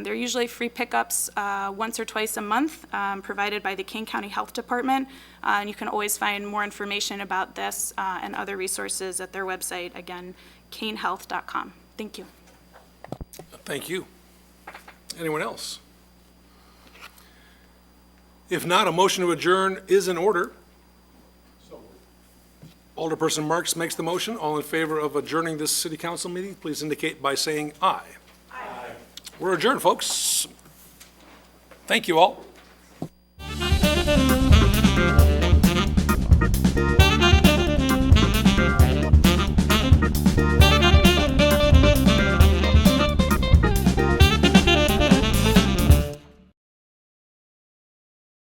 They're usually free pickups once or twice a month, provided by the Kane County Health Department. And you can always find more information about this and other resources at their website, again, kanehealth.com. Thank you. Thank you. Anyone else? If not, a motion to adjourn is in order. Alderperson Marks makes the motion. All in favor of adjourning this city council meeting, please indicate by saying aye. Aye. We're adjourned, folks. Thank you all.